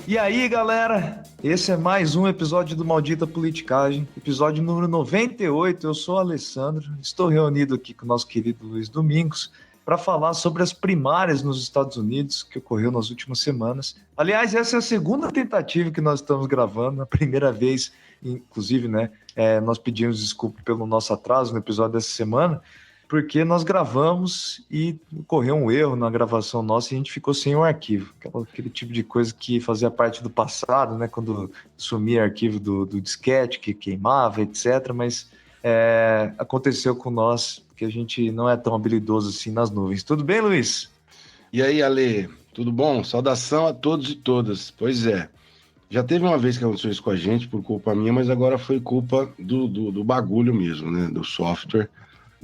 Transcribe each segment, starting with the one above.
E aí, galera? Esse é mais um episódio do Maldita Politicagem, episódio número 98. Eu sou o Alessandro, estou reunido aqui com o nosso querido Luiz Domingos para falar sobre as primárias nos Estados Unidos que ocorreu nas últimas semanas. Aliás, essa é a segunda tentativa que nós estamos gravando, a primeira vez, inclusive, né? Nós pedimos desculpa pelo nosso atraso no episódio dessa semana, porque nós gravamos e ocorreu um erro na gravação nossa e a gente ficou sem o arquivo. Aquele tipo de coisa que fazia parte do passado, né? Quando sumia arquivo do disquete, que queimava, etc. Mas aconteceu com nós, que a gente não é tão habilidoso assim nas nuvens. Tudo bem, Luiz? E aí, Ale, tudo bom? Saudação a todos e todas. Pois é, já teve uma vez que aconteceu isso com a gente por culpa minha, mas agora foi culpa do bagulho mesmo, né? Do software.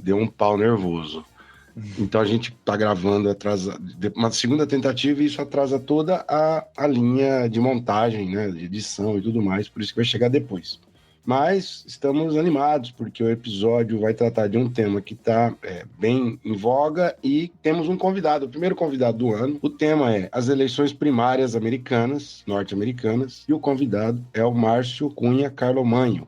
Deu um pau nervoso. Então a gente tá gravando uma segunda tentativa e isso atrasa toda a linha de montagem, né? De edição e tudo mais, por isso que vai chegar depois. Mas estamos animados, porque o episódio vai tratar de um tema que está bem em voga e temos um convidado, o primeiro convidado do ano. O tema é as eleições primárias americanas, norte-americanas, e o convidado é o Márcio Cunha Carlomanho,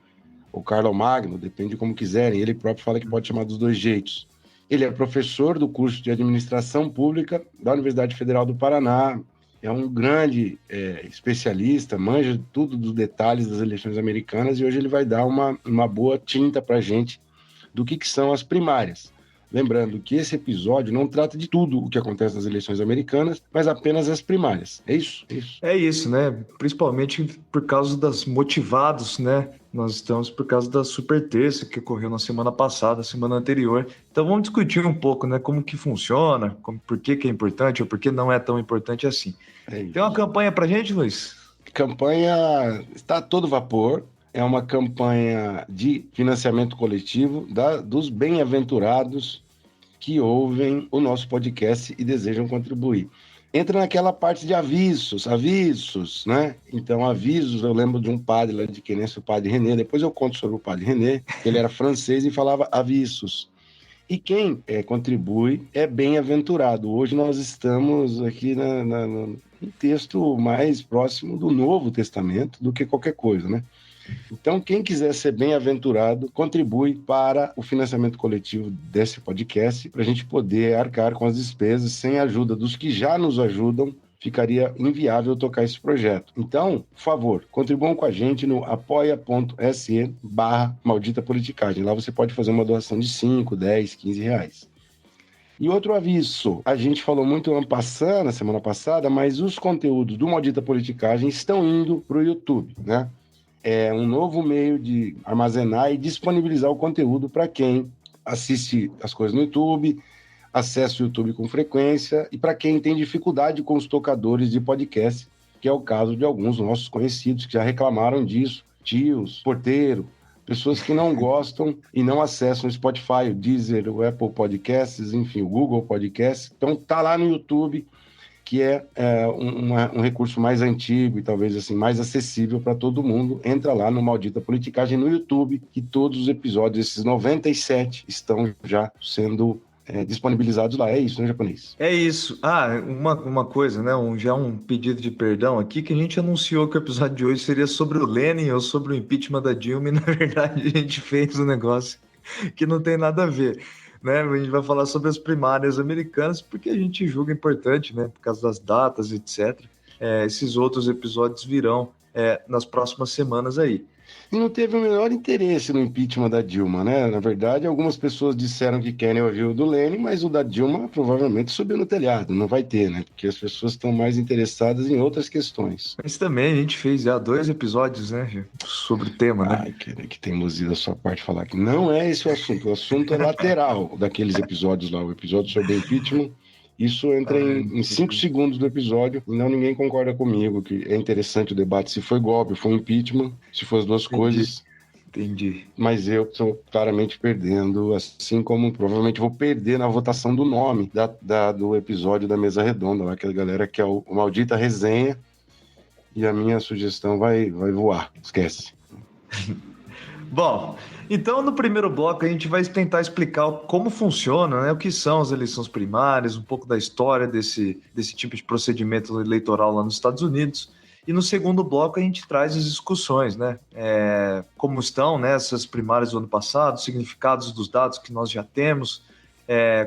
ou Carlomagno, depende de como quiserem. Ele próprio fala que pode chamar dos dois jeitos. Ele é professor do curso de Administração Pública da Universidade Federal do Paraná, é um grande especialista, manja tudo dos detalhes das eleições americanas e hoje ele vai dar uma boa tinta para a gente do que são as primárias. Lembrando que esse episódio não trata de tudo o que acontece nas eleições americanas, mas apenas as primárias. É isso? É isso, né? Principalmente por causa das motivados, né? Nós estamos por causa da super terça que ocorreu na semana passada, semana anterior. Então vamos discutir um pouco, né? Como que funciona, por que é importante ou por que não é tão importante assim. Tem uma campanha pra gente, Luiz? Campanha está a todo vapor. É uma campanha de financiamento coletivo dos bem-aventurados que ouvem o nosso podcast e desejam contribuir. Entra naquela parte de avisos, né? Então, avisos, eu lembro de um padre lá de Querência, o padre René, depois eu conto sobre o padre René, que ele era francês e falava avisos. E quem contribui é bem-aventurado. Hoje nós estamos aqui no texto mais próximo do Novo Testamento do que qualquer coisa, né? Então, quem quiser ser bem-aventurado, contribui para o financiamento coletivo desse podcast, para a gente poder arcar com as despesas. Sem a ajuda dos que já nos ajudam, ficaria inviável tocar esse projeto. Então, por favor, contribuam com a gente no apoia.se/maldita politicagem. Lá você pode fazer uma doação de 5, 10, 15 reais. E outro aviso, a gente falou muito na semana passada, mas os conteúdos do Maldita Politicagem estão indo para o YouTube, né? É um novo meio de armazenar e disponibilizar o conteúdo para quem assiste as coisas no YouTube, acessa o YouTube com frequência e para quem tem dificuldade com os tocadores de podcast, que é o caso de alguns nossos conhecidos que já reclamaram disso, tios, porteiro, pessoas que não gostam e não acessam o Spotify, o Deezer, o Apple Podcasts, enfim, o Google Podcasts. Então tá lá no YouTube, que é um recurso mais antigo e talvez assim mais acessível para todo mundo. Entra lá no Maldita Politicagem no YouTube, que todos os episódios, esses 97, estão já sendo disponibilizados lá. É isso, né, japonês? É isso. Uma coisa, né? Já um pedido de perdão aqui, que a gente anunciou que o episódio de hoje seria sobre o Lenin ou sobre o impeachment da Dilma, e na verdade a gente fez um negócio que não tem nada a ver. Né? A gente vai falar sobre as primárias americanas, porque a gente julga importante, né? Por causa das datas, etc. Esses outros episódios virão nas próximas semanas aí. E não teve o menor interesse no impeachment da Dilma, né? Na verdade, algumas pessoas disseram que querem ouvir o do Lênin, mas o da Dilma provavelmente subiu no telhado, não vai ter, né? Porque as pessoas estão mais interessadas em outras questões. Mas também a gente fez já 2 episódios, né, sobre o tema, né? Ai, que teimosia da sua parte falar que não é esse o assunto é lateral daqueles episódios lá, o episódio sobre impeachment. Isso entra em 5 segundos do episódio, e não ninguém concorda comigo, que é interessante o debate se foi golpe, foi impeachment, se for as duas coisas. Entendi. Mas eu estou claramente perdendo, assim como provavelmente vou perder na votação do nome do episódio da Mesa Redonda, lá, aquela galera que é o Maldita Resenha, e a minha sugestão vai voar, esquece. Bom, então no primeiro bloco a gente vai tentar explicar como funciona, né, o que são as eleições primárias, um pouco da história desse tipo de procedimento eleitoral lá nos Estados Unidos. E no segundo bloco a gente traz as discussões, né? Como estão, né, essas primárias do ano passado, significados dos dados que nós já temos,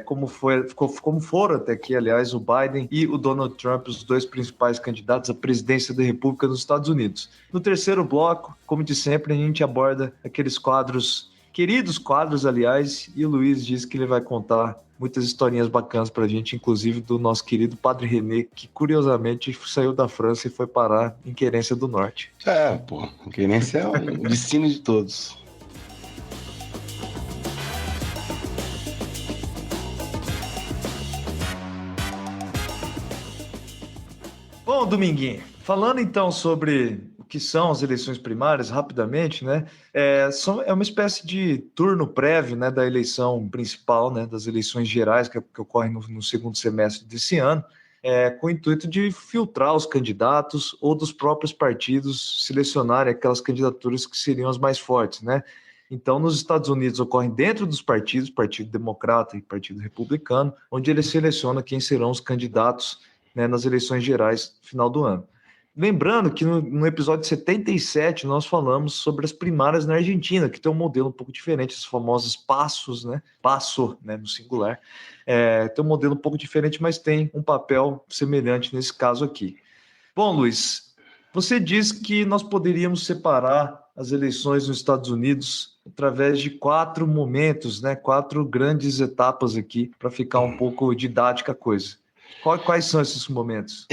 como foram até aqui, aliás, o Biden e o Donald Trump, os dois principais candidatos à presidência da República dos Estados Unidos. No terceiro bloco, como de sempre, a gente aborda aqueles queridos quadros, aliás, e o Luiz diz que ele vai contar muitas historinhas bacanas pra gente, inclusive do nosso querido Padre René, que curiosamente saiu da França e foi parar em Querência do Norte. Pô, Querência é o destino de todos. Bom, Dominguinho, falando então sobre o que são as eleições primárias, rapidamente, né? É uma espécie de turno prévio, né, da eleição principal, né, das eleições gerais que ocorrem no segundo semestre desse ano, com o intuito de filtrar os candidatos ou dos próprios partidos selecionarem aquelas candidaturas que seriam as mais fortes, né? Então, nos Estados Unidos ocorrem dentro dos partidos, Partido Democrata e Partido Republicano, onde ele seleciona quem serão os candidatos, né, nas eleições gerais no final do ano. Lembrando que no episódio 77 nós falamos sobre as primárias na Argentina, que tem um modelo um pouco diferente, os famosos passos, né? Passo, né, no singular. Tem um modelo um pouco diferente, mas tem um papel semelhante nesse caso aqui. Bom, Luiz, você diz que nós poderíamos separar as eleições nos Estados Unidos através de 4 momentos, né? 4 grandes etapas aqui, para ficar um pouco didática a coisa. Quais são esses momentos?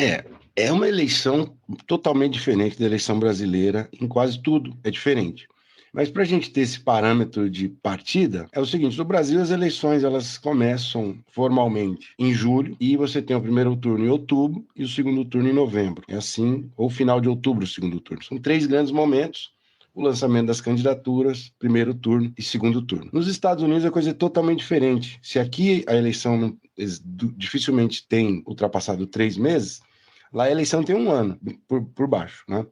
É uma eleição totalmente diferente da eleição brasileira, em quase tudo é diferente. Mas para a gente ter esse parâmetro de partida, é o seguinte: no Brasil as eleições elas começam formalmente em julho e você tem o primeiro turno em outubro e o segundo turno em novembro. É assim, ou final de outubro o segundo turno. São 3 grandes momentos: o lançamento das candidaturas, primeiro turno e segundo turno. Nos Estados Unidos a coisa é totalmente diferente. Se aqui a eleição dificilmente tem ultrapassado 3 meses, lá a eleição tem 1 ano por baixo, né?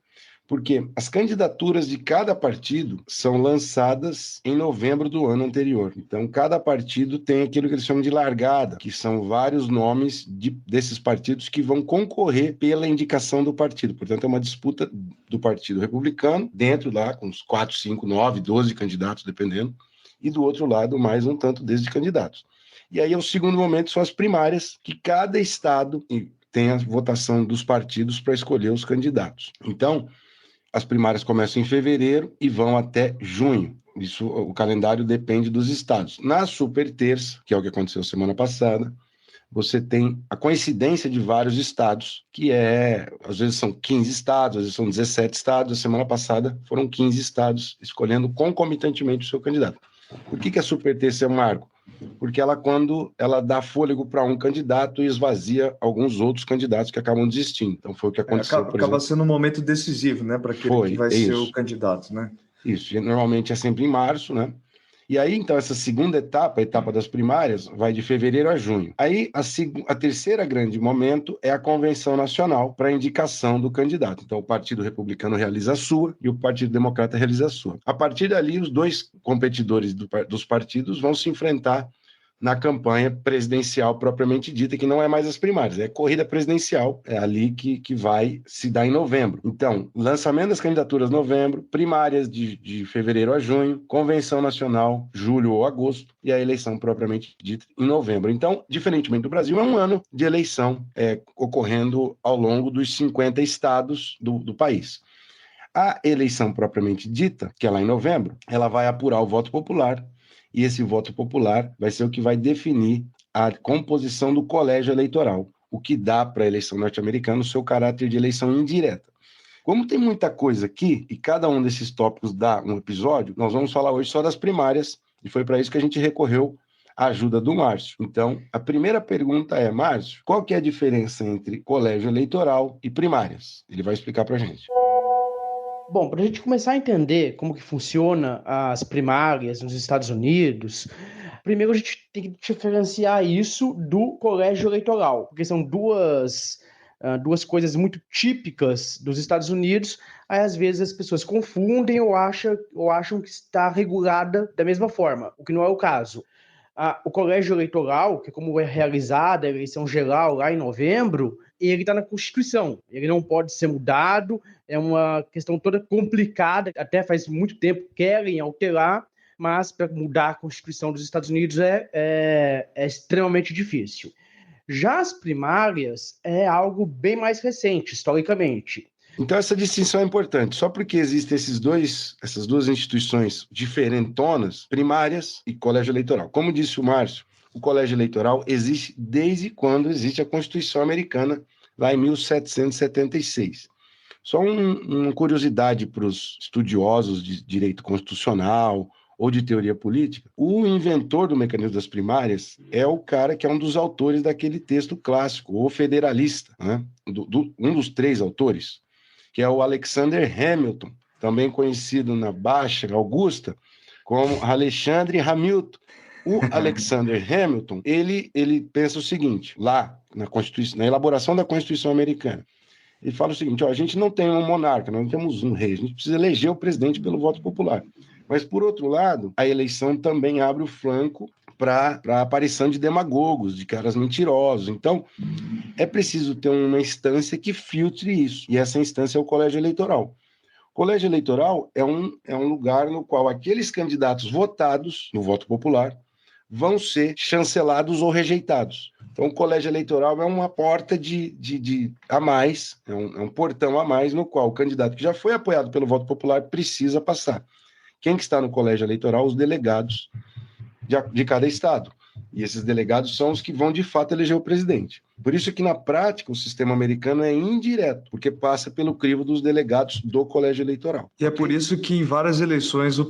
Porque as candidaturas de cada partido são lançadas em novembro do ano anterior. Então, cada partido tem aquilo que eles chamam de largada, que são vários nomes desses partidos que vão concorrer pela indicação do partido. Portanto, é uma disputa do Partido Republicano, dentro lá, com uns 4, 5, 9, 12 candidatos, dependendo, e do outro lado, mais um tanto desses candidatos. E aí, o segundo momento são as primárias, que cada estado tem a votação dos partidos para escolher os candidatos. Então, as primárias começam em fevereiro e vão até junho. Isso, o calendário depende dos estados. Na super terça, que é o que aconteceu semana passada, você tem a coincidência de vários estados, que às vezes são 15 estados, às vezes são 17 estados. A semana passada foram 15 estados escolhendo concomitantemente o seu candidato. Por que a super terça é um marco? Porque quando ela dá fôlego para um candidato e esvazia alguns outros candidatos que acabam desistindo. Então foi o que aconteceu, acaba sendo um momento decisivo, né, para aquele que vai ser o candidato, né? Isso, normalmente é sempre em março, né? E aí, então, essa segunda etapa, a etapa das primárias, vai de fevereiro a junho. Aí, a terceira grande momento é a convenção nacional para a indicação do candidato. Então, o Partido Republicano realiza a sua e o Partido Democrata realiza a sua. A partir dali, os dois competidores dos partidos vão se enfrentar na campanha presidencial propriamente dita, que não é mais as primárias, é corrida presidencial, é ali que vai se dar em novembro. Então, lançamento das candidaturas em novembro, primárias de fevereiro a junho, convenção nacional, julho ou agosto, e a eleição propriamente dita em novembro. Então, diferentemente do Brasil, é um ano de eleição ocorrendo ao longo dos 50 estados do país. A eleição propriamente dita, que é lá em novembro, ela vai apurar o voto popular, e esse voto popular vai ser o que vai definir a composição do colégio eleitoral, o que dá para a eleição norte-americana o seu caráter de eleição indireta. Como tem muita coisa aqui, e cada um desses tópicos dá um episódio, nós vamos falar hoje só das primárias, e foi para isso que a gente recorreu à ajuda do Márcio. Então, a primeira pergunta é: Márcio, qual que é a diferença entre colégio eleitoral e primárias? Ele vai explicar para a gente. Bom, para a gente começar a entender como que funciona as primárias nos Estados Unidos, primeiro a gente tem que diferenciar isso do colégio eleitoral, porque são duas coisas muito típicas dos Estados Unidos. Aí às vezes as pessoas confundem ou acham que está regulada da mesma forma, o que não é o caso. O colégio eleitoral, que é como é realizada a eleição geral lá em novembro, ele está na Constituição, ele não pode ser mudado, é uma questão toda complicada, até faz muito tempo que querem alterar, mas para mudar a Constituição dos Estados Unidos é extremamente difícil. Já as primárias é algo bem mais recente, historicamente. Então essa distinção é importante. Só porque existem essas duas instituições diferentonas, primárias e colégio eleitoral. Como disse o Márcio, o colégio eleitoral existe desde quando existe a Constituição Americana, lá em 1776. Só uma curiosidade para os estudiosos de direito constitucional ou de teoria política, o inventor do mecanismo das primárias é o cara que é um dos autores daquele texto clássico, o Federalista, né? Um dos 3 autores, que é o Alexander Hamilton, também conhecido na Baixa Augusta como Alexandre Hamilton. O Alexander Hamilton, ele pensa o seguinte, lá na elaboração da Constituição Americana, ele fala o seguinte, a gente não tem um monarca, nós não temos um rei, a gente precisa eleger o presidente pelo voto popular. Mas, por outro lado, a eleição também abre o flanco para a aparição de demagogos, de caras mentirosos. Então, é preciso ter uma instância que filtre isso, e essa instância é o colégio eleitoral. O colégio eleitoral é um lugar no qual aqueles candidatos votados no voto popular vão ser chancelados ou rejeitados. Então, o colégio eleitoral é uma porta a mais, é um portão a mais, no qual o candidato que já foi apoiado pelo voto popular precisa passar. Quem que está no colégio eleitoral? Os delegados de cada estado. E esses delegados são os que vão, de fato, eleger o presidente. Por isso que, na prática, o sistema americano é indireto, porque passa pelo crivo dos delegados do colégio eleitoral. E é por isso que, em várias eleições, o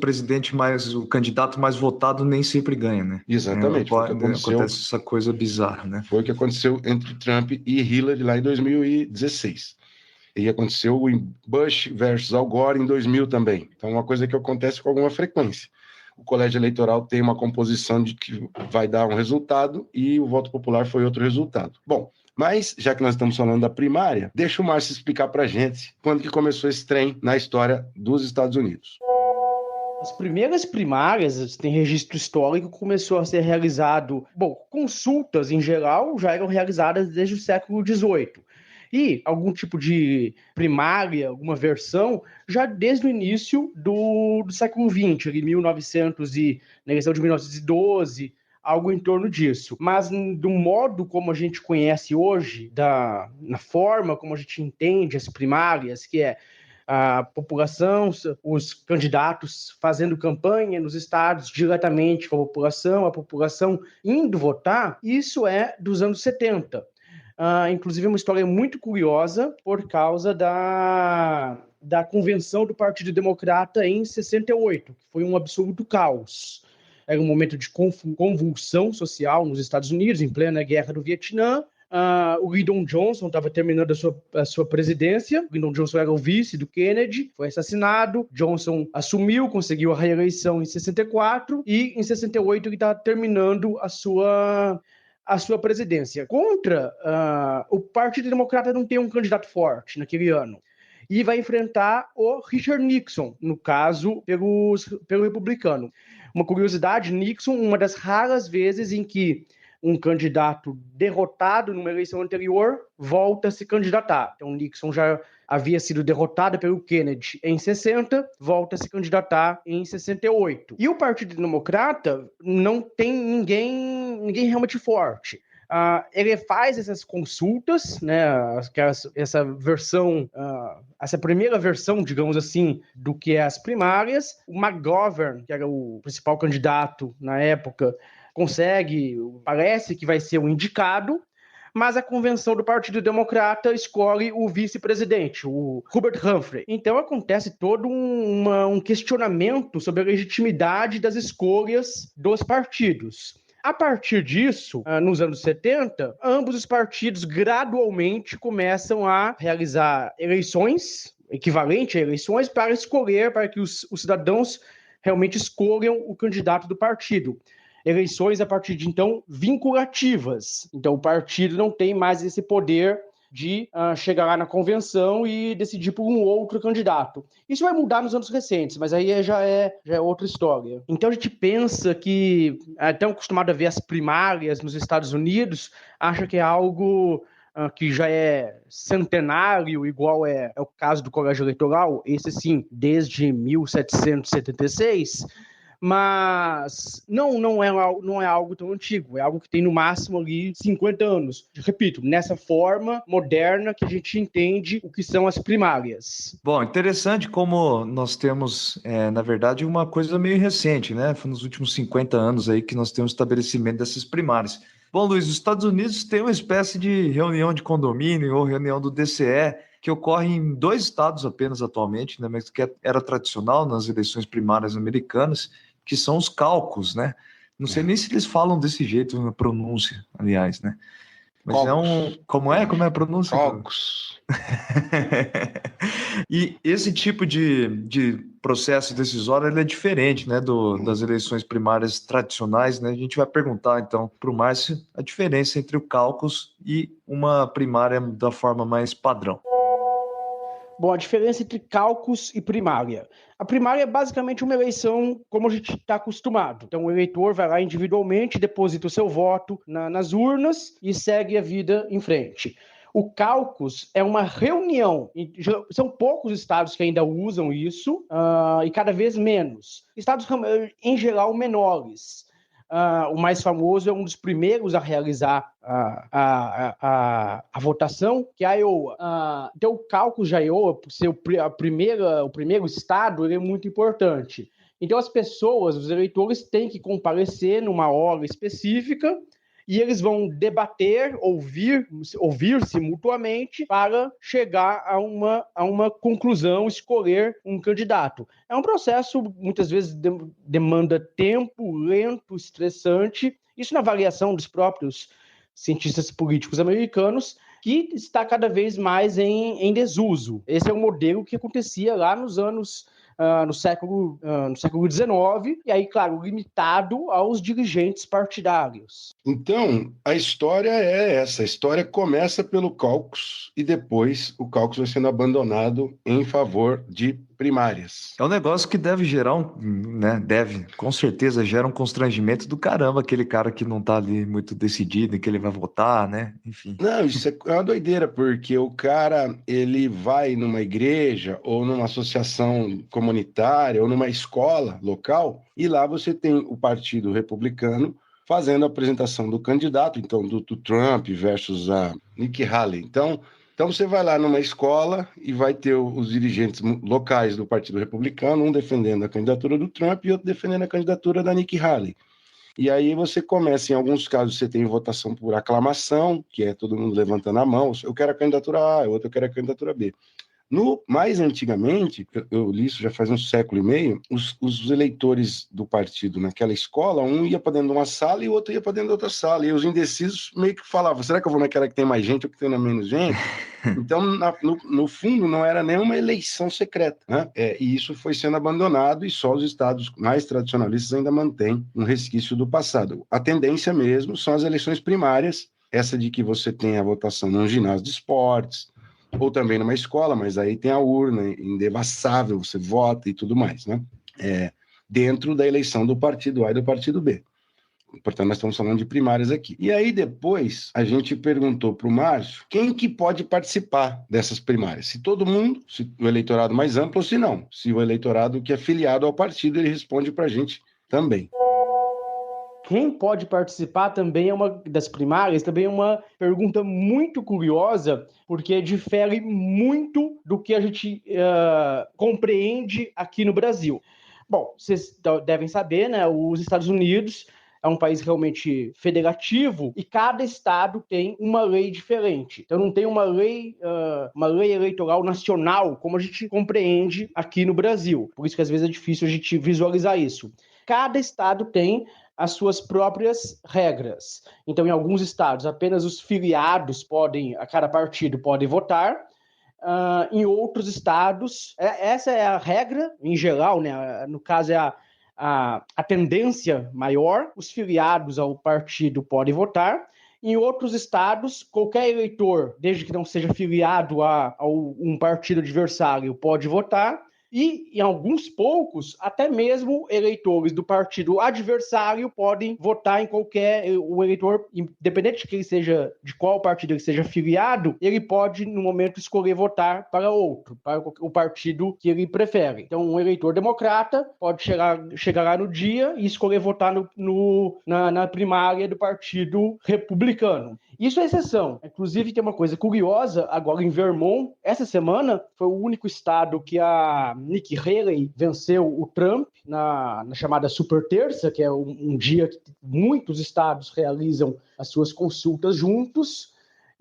candidato mais votado nem sempre ganha, né? Exatamente. Acontece essa coisa bizarra, né? Foi o que aconteceu entre Trump e Hillary lá em 2016. E aconteceu em Bush versus Al Gore em 2000 também. Então, é uma coisa que acontece com alguma frequência. O colégio eleitoral tem uma composição de que vai dar um resultado e o voto popular foi outro resultado. Bom, mas, já que nós estamos falando da primária, deixa o Márcio explicar para a gente quando que começou esse trem na história dos Estados Unidos. As primeiras primárias, tem registro histórico, começou a ser realizado... Bom, consultas, em geral, já eram realizadas desde o século XVIII. E algum tipo de primária, alguma versão, já desde o início do século XX, ali 1900 na eleição de 1912, algo em torno disso. Mas do modo como a gente conhece hoje, na forma como a gente entende as primárias, que é a população, os candidatos fazendo campanha nos estados diretamente com a população indo votar, isso é dos anos 70. Inclusive, é uma história muito curiosa por causa da convenção do Partido Democrata em 68, que foi um absoluto caos. Era um momento de convulsão social nos Estados Unidos, em plena guerra do Vietnã. O Lyndon Johnson estava terminando a sua presidência. O Lyndon Johnson era o vice do Kennedy, foi assassinado. Johnson assumiu, conseguiu a reeleição em 64 e em 68 ele está terminando a sua presidência. Contra, o Partido Democrata não tem um candidato forte naquele ano. E vai enfrentar o Richard Nixon, no caso, pelo republicano. Uma curiosidade, Nixon, uma das raras vezes em que um candidato derrotado numa eleição anterior volta a se candidatar. Então, Nixon já havia sido derrotado pelo Kennedy em 60, volta a se candidatar em 68. E o Partido Democrata não tem ninguém realmente forte. Ele faz essas consultas, né, essa versão, essa primeira versão, digamos assim, do que é as primárias. O McGovern, que era o principal candidato na época, parece que vai ser o indicado, mas a convenção do Partido Democrata escolhe o vice-presidente, o Hubert Humphrey. Então acontece todo um questionamento sobre a legitimidade das escolhas dos partidos. A partir disso, nos anos 70, ambos os partidos gradualmente começam a realizar eleições, equivalente a eleições, para que os cidadãos realmente escolham o candidato do partido. Eleições, a partir de então, vinculativas. Então, o partido não tem mais esse poder de chegar lá na convenção e decidir por um outro candidato. Isso vai mudar nos anos recentes, mas aí já é outra história. Então a gente pensa que, até acostumado a ver as primárias nos Estados Unidos, acha que é algo que já é centenário, igual é o caso do colégio eleitoral, esse sim, desde 1776, mas não é algo tão antigo, é algo que tem no máximo ali 50 anos. Repito, nessa forma moderna que a gente entende o que são as primárias. Bom, interessante como nós temos, na verdade, uma coisa meio recente, né? Foi nos últimos 50 anos aí que nós temos o estabelecimento dessas primárias. Bom, Luiz, os Estados Unidos têm uma espécie de reunião de condomínio ou reunião do DCE que ocorre em 2 estados apenas atualmente, né? Mas que era tradicional nas eleições primárias americanas, que são os caucus, né? Não sei nem se eles falam desse jeito na pronúncia, aliás, né? Mas Caucus. Como é a pronúncia? Caucus. E esse tipo de processo decisório ele é diferente, né, das eleições primárias tradicionais, né? A gente vai perguntar, então, para o Márcio a diferença entre o caucus e uma primária da forma mais padrão. Bom, a diferença entre caucus e primária. A primária é basicamente uma eleição como a gente está acostumado. Então, o eleitor vai lá individualmente, deposita o seu voto nas urnas e segue a vida em frente. O caucus é uma reunião. São poucos estados que ainda usam isso, e cada vez menos. Estados, em geral, menores. O mais famoso é um dos primeiros a realizar a votação, que é a Iowa. Então, o caucus de Iowa, por ser o primeiro estado, ele é muito importante. Então, as pessoas, os eleitores, têm que comparecer numa hora específica e eles vão debater, ouvir-se mutuamente para chegar a uma conclusão, escolher um candidato. É um processo, muitas vezes, demanda tempo, lento, estressante. Isso na avaliação dos próprios cientistas políticos americanos, que está cada vez mais em desuso. Esse é um modelo que acontecia lá nos anos... no século XIX, e aí, claro, limitado aos dirigentes partidários. Então, a história é essa. A história começa pelo caucus e depois o caucus vai sendo abandonado em favor de primárias. É um negócio que deve gerar com certeza gera um constrangimento do caramba, aquele cara que não tá ali muito decidido em que ele vai votar, né? Enfim. Não, isso é uma doideira, porque o cara, ele vai numa igreja ou numa associação comunitária ou numa escola local e lá você tem o Partido Republicano fazendo a apresentação do candidato, então do Trump versus a Nikki Haley. Então você vai lá numa escola e vai ter os dirigentes locais do Partido Republicano, um defendendo a candidatura do Trump e outro defendendo a candidatura da Nikki Haley. E aí você começa, em alguns casos você tem votação por aclamação, que é todo mundo levantando a mão, eu quero a candidatura A, o outro eu quero a candidatura B. Mais antigamente, eu li isso já faz um século e meio, os eleitores do partido naquela escola, um ia para dentro de uma sala e o outro ia para dentro de outra sala. E os indecisos meio que falavam, será que eu vou naquela que tem mais gente ou que tem menos gente? Então, no fundo, não era nenhuma eleição secreta, né? E isso foi sendo abandonado e só os estados mais tradicionalistas ainda mantêm um resquício do passado. A tendência mesmo são as eleições primárias, essa de que você tem a votação num ginásio de esportes, ou também numa escola, mas aí tem a urna indevassável, você vota e tudo mais, né? Dentro da eleição do partido A e do partido B. Portanto, nós estamos falando de primárias aqui. E aí depois a gente perguntou para o Márcio quem que pode participar dessas primárias. Se todo mundo, se o eleitorado mais amplo ou se não. Se o eleitorado que é filiado ao partido, ele responde para a gente também. Quem pode participar também é uma das primárias, também é uma pergunta muito curiosa, porque difere muito do que a gente compreende aqui no Brasil. Bom, vocês devem saber, né? Os Estados Unidos é um país realmente federativo e cada estado tem uma lei diferente. Então não tem uma lei eleitoral nacional como a gente compreende aqui no Brasil. Por isso que às vezes é difícil a gente visualizar isso. Cada estado tem as suas próprias regras. Então, em alguns estados, apenas os filiados a cada partido podem votar. Em outros estados, essa é a regra em geral, né? No caso, é a tendência maior, os filiados ao partido podem votar. Em outros estados, qualquer eleitor, desde que não seja filiado a um partido adversário, pode votar. E, em alguns poucos, até mesmo eleitores do partido adversário podem votar em o eleitor, independente de qual partido ele seja filiado, ele pode, no momento, escolher votar para o partido que ele prefere. Então, um eleitor democrata pode chegar lá no dia e escolher votar na primária do partido republicano. Isso é exceção. Inclusive, tem uma coisa curiosa, agora em Vermont, essa semana, foi o único estado que a Nikki Haley venceu o Trump na chamada Super Terça, que é um dia que muitos estados realizam as suas consultas juntos,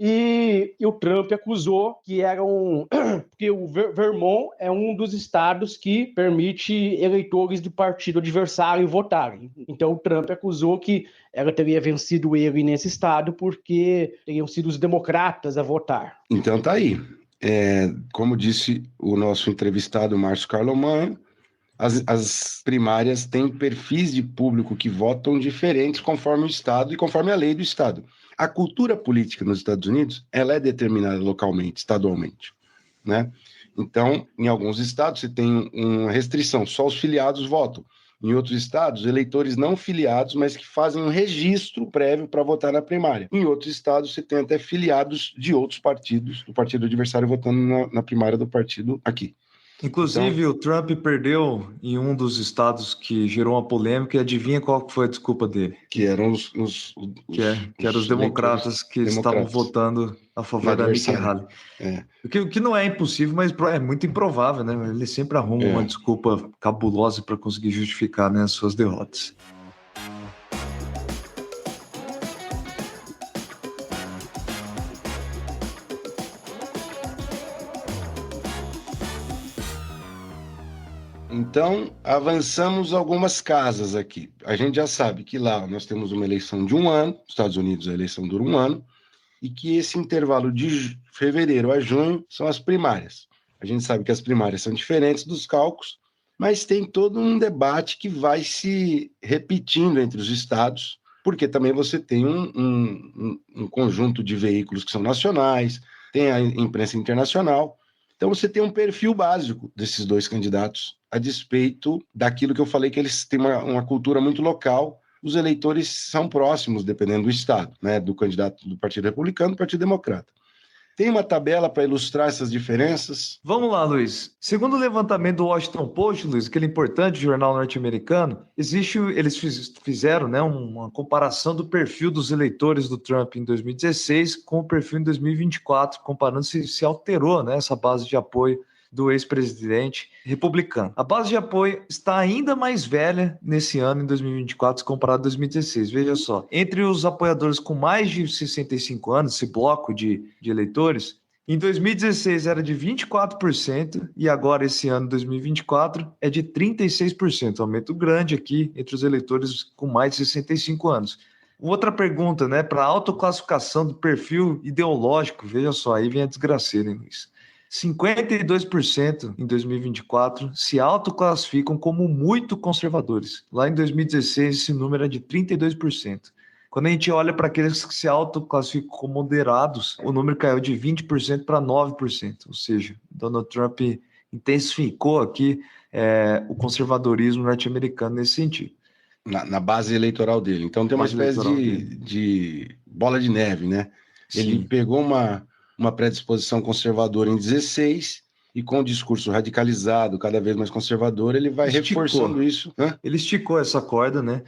e o Trump acusou que porque o Vermont é um dos estados que permite eleitores do partido adversário votarem. Então o Trump acusou que ela teria vencido ele nesse estado porque teriam sido os democratas a votar. Então tá aí. Como disse o nosso entrevistado Márcio Carloman, as primárias têm perfis de público que votam diferentes conforme o estado e conforme a lei do estado. A cultura política nos Estados Unidos, ela é determinada localmente, estadualmente, né? Então, em alguns estados, você tem uma restrição, só os filiados votam. Em outros estados, eleitores não filiados, mas que fazem um registro prévio para votar na primária. Em outros estados, você tem até filiados de outros partidos, do partido adversário votando na primária do partido aqui. Inclusive, o Trump perdeu em um dos estados que gerou uma polêmica, e adivinha qual foi a desculpa dele? Que eram os democratas que estavam votando a favor da Nikki Haley. O que não é impossível, mas é muito improvável, né? Ele sempre arruma uma desculpa cabulosa para conseguir justificar, né, as suas derrotas. Então, avançamos algumas casas aqui. A gente já sabe que lá nós temos uma eleição de 1 ano, nos Estados Unidos a eleição dura 1 ano, e que esse intervalo de fevereiro a junho são as primárias. A gente sabe que as primárias são diferentes dos caucus, mas tem todo um debate que vai se repetindo entre os estados, porque também você tem um conjunto de veículos que são nacionais, tem a imprensa internacional. Então, você tem um perfil básico desses dois candidatos, a despeito daquilo que eu falei, que eles têm uma cultura muito local. Os eleitores são próximos, dependendo do estado, né, do candidato do Partido Republicano e do Partido Democrata. Tem uma tabela para ilustrar essas diferenças? Vamos lá, Luiz. Segundo o levantamento do Washington Post, Luiz, aquele importante jornal norte-americano, eles fizeram, né, uma comparação do perfil dos eleitores do Trump em 2016 com o perfil em 2024, comparando se alterou, né, essa base de apoio do ex-presidente republicano. A base de apoio está ainda mais velha nesse ano, em 2024, comparado a 2016. Veja só, entre os apoiadores com mais de 65 anos, esse bloco de eleitores, em 2016 era de 24% e agora, esse ano, 2024, é de 36%. Aumento grande aqui entre os eleitores com mais de 65 anos. Outra pergunta, né, para a autoclassificação do perfil ideológico, veja só, aí vem a desgraceira, hein, Luiz? 52% em 2024 se autoclassificam como muito conservadores. Lá em 2016, esse número é de 32%. Quando a gente olha para aqueles que se autoclassificam como moderados, o número caiu de 20% para 9%. Ou seja, Donald Trump intensificou aqui o conservadorismo norte-americano nesse sentido. Na base eleitoral dele. Então tem uma espécie de bola de neve, né? Sim. Ele pegou uma predisposição conservadora em 16 e com o discurso radicalizado, cada vez mais conservador, ele vai reforçando isso. Ele esticou essa corda, né?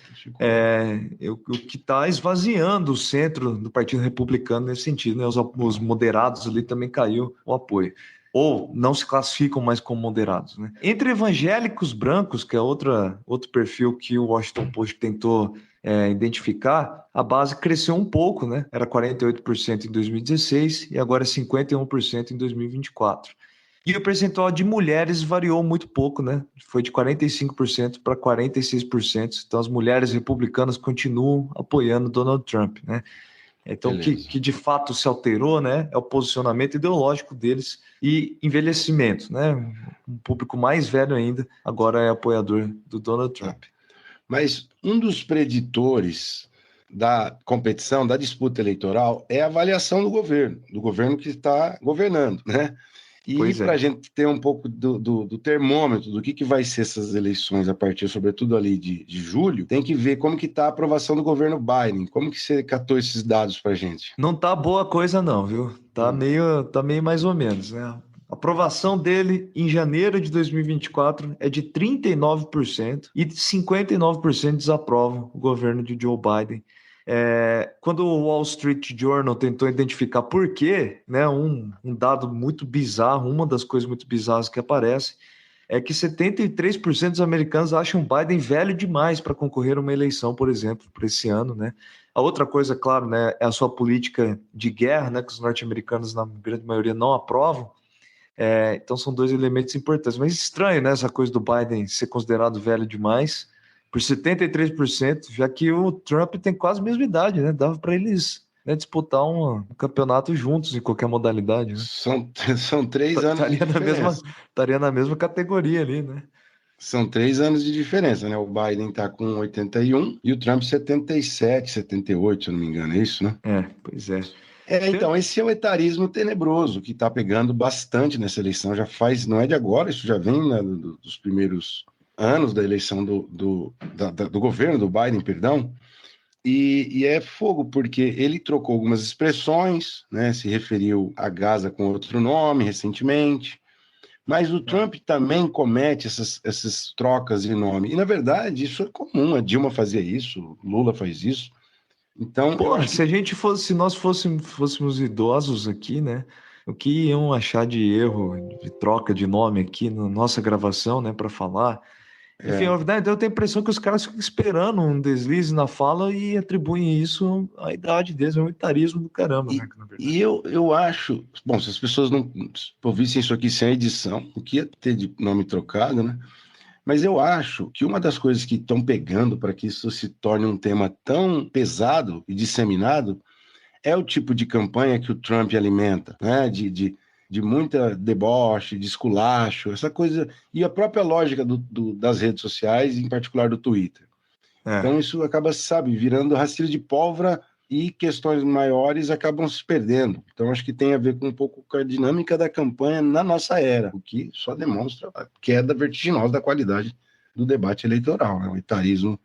O que está esvaziando o centro do Partido Republicano nesse sentido, né? Os moderados ali também caiu o apoio. Ou não se classificam mais como moderados, né? Entre evangélicos brancos, que é outro perfil que o Washington Post tentou identificar, a base cresceu um pouco, né? Era 48% em 2016 e agora é 51% em 2024. E o percentual de mulheres variou muito pouco, né? Foi de 45% para 46%. Então as mulheres republicanas continuam apoiando Donald Trump, né? Então, que de fato se alterou, né, é o posicionamento ideológico deles e envelhecimento, né? Um público mais velho ainda agora é apoiador do Donald Trump. Mas um dos preditores da competição, da disputa eleitoral, é a avaliação do governo que está governando, né? E para a gente ter um pouco do termômetro do que vai ser essas eleições a partir, sobretudo ali de julho, tem que ver como que está a aprovação do governo Biden. Como que você catou esses dados para a gente? Não tá boa coisa não, viu? Tá meio mais ou menos, né? A aprovação dele em janeiro de 2024 é de 39% e 59% desaprovam o governo de Joe Biden. Quando o Wall Street Journal tentou identificar por quê, né, um dado muito bizarro, uma das coisas muito bizarras que aparece é que 73% dos americanos acham Biden velho demais para concorrer a uma eleição, por exemplo, para esse ano, né? A outra coisa, claro, né, é a sua política de guerra, né, que os norte-americanos, na grande maioria, não aprovam. Então são dois elementos importantes. Mas estranho, né, essa coisa do Biden ser considerado velho demais por 73%, já que o Trump tem quase a mesma idade, né? Dava para eles, né, disputar um campeonato juntos em qualquer modalidade, né? São 3 anos de diferença. Estaria na mesma categoria ali, né? São 3 anos de diferença, né? O Biden está com 81 e o Trump 77, 78, se eu não me engano, é isso, né? Pois é. Então, esse é o etarismo tenebroso que está pegando bastante nessa eleição. Já faz, não é de agora, isso já vem, né, dos primeiros anos da eleição do governo do Biden, perdão. E é fogo, porque ele trocou algumas expressões, né? Se referiu a Gaza com outro nome recentemente. Mas o Trump também comete essas trocas de nome. E, na verdade, isso é comum. A Dilma fazia isso, Lula faz isso. Então, se nós fôssemos idosos aqui, né? O que iam achar de erro, de troca de nome aqui na nossa gravação, né, para falar? Enfim, na verdade, eu tenho a impressão que os caras ficam esperando um deslize na fala e atribuem isso à idade deles, é um etarismo do caramba, né? E eu acho, bom, se as pessoas não ouvissem isso aqui sem edição, o que ia ter de nome trocado, né? Mas eu acho que uma das coisas que estão pegando para que isso se torne um tema tão pesado e disseminado é o tipo de campanha que o Trump alimenta, né? De muita deboche, de esculacho, essa coisa, e a própria lógica das redes sociais, em particular do Twitter. Então isso acaba, sabe, virando rastilho de pólvora e questões maiores acabam se perdendo. Então acho que tem a ver com um pouco com a dinâmica da campanha na nossa era, o que só demonstra a queda vertiginosa da qualidade do debate eleitoral, né? O etarismo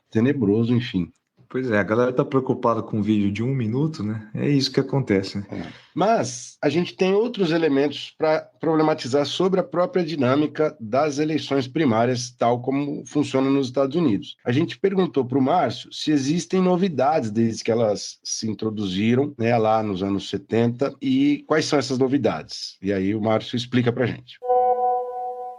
tenebroso, enfim. Pois é, a galera tá preocupada com um vídeo de 1 minuto, né? É isso que acontece, né? Mas a gente tem outros elementos para problematizar sobre a própria dinâmica das eleições primárias, tal como funciona nos Estados Unidos. A gente perguntou para o Márcio se existem novidades desde que elas se introduziram, né, lá nos anos 70, e quais são essas novidades. E aí o Márcio explica para a gente.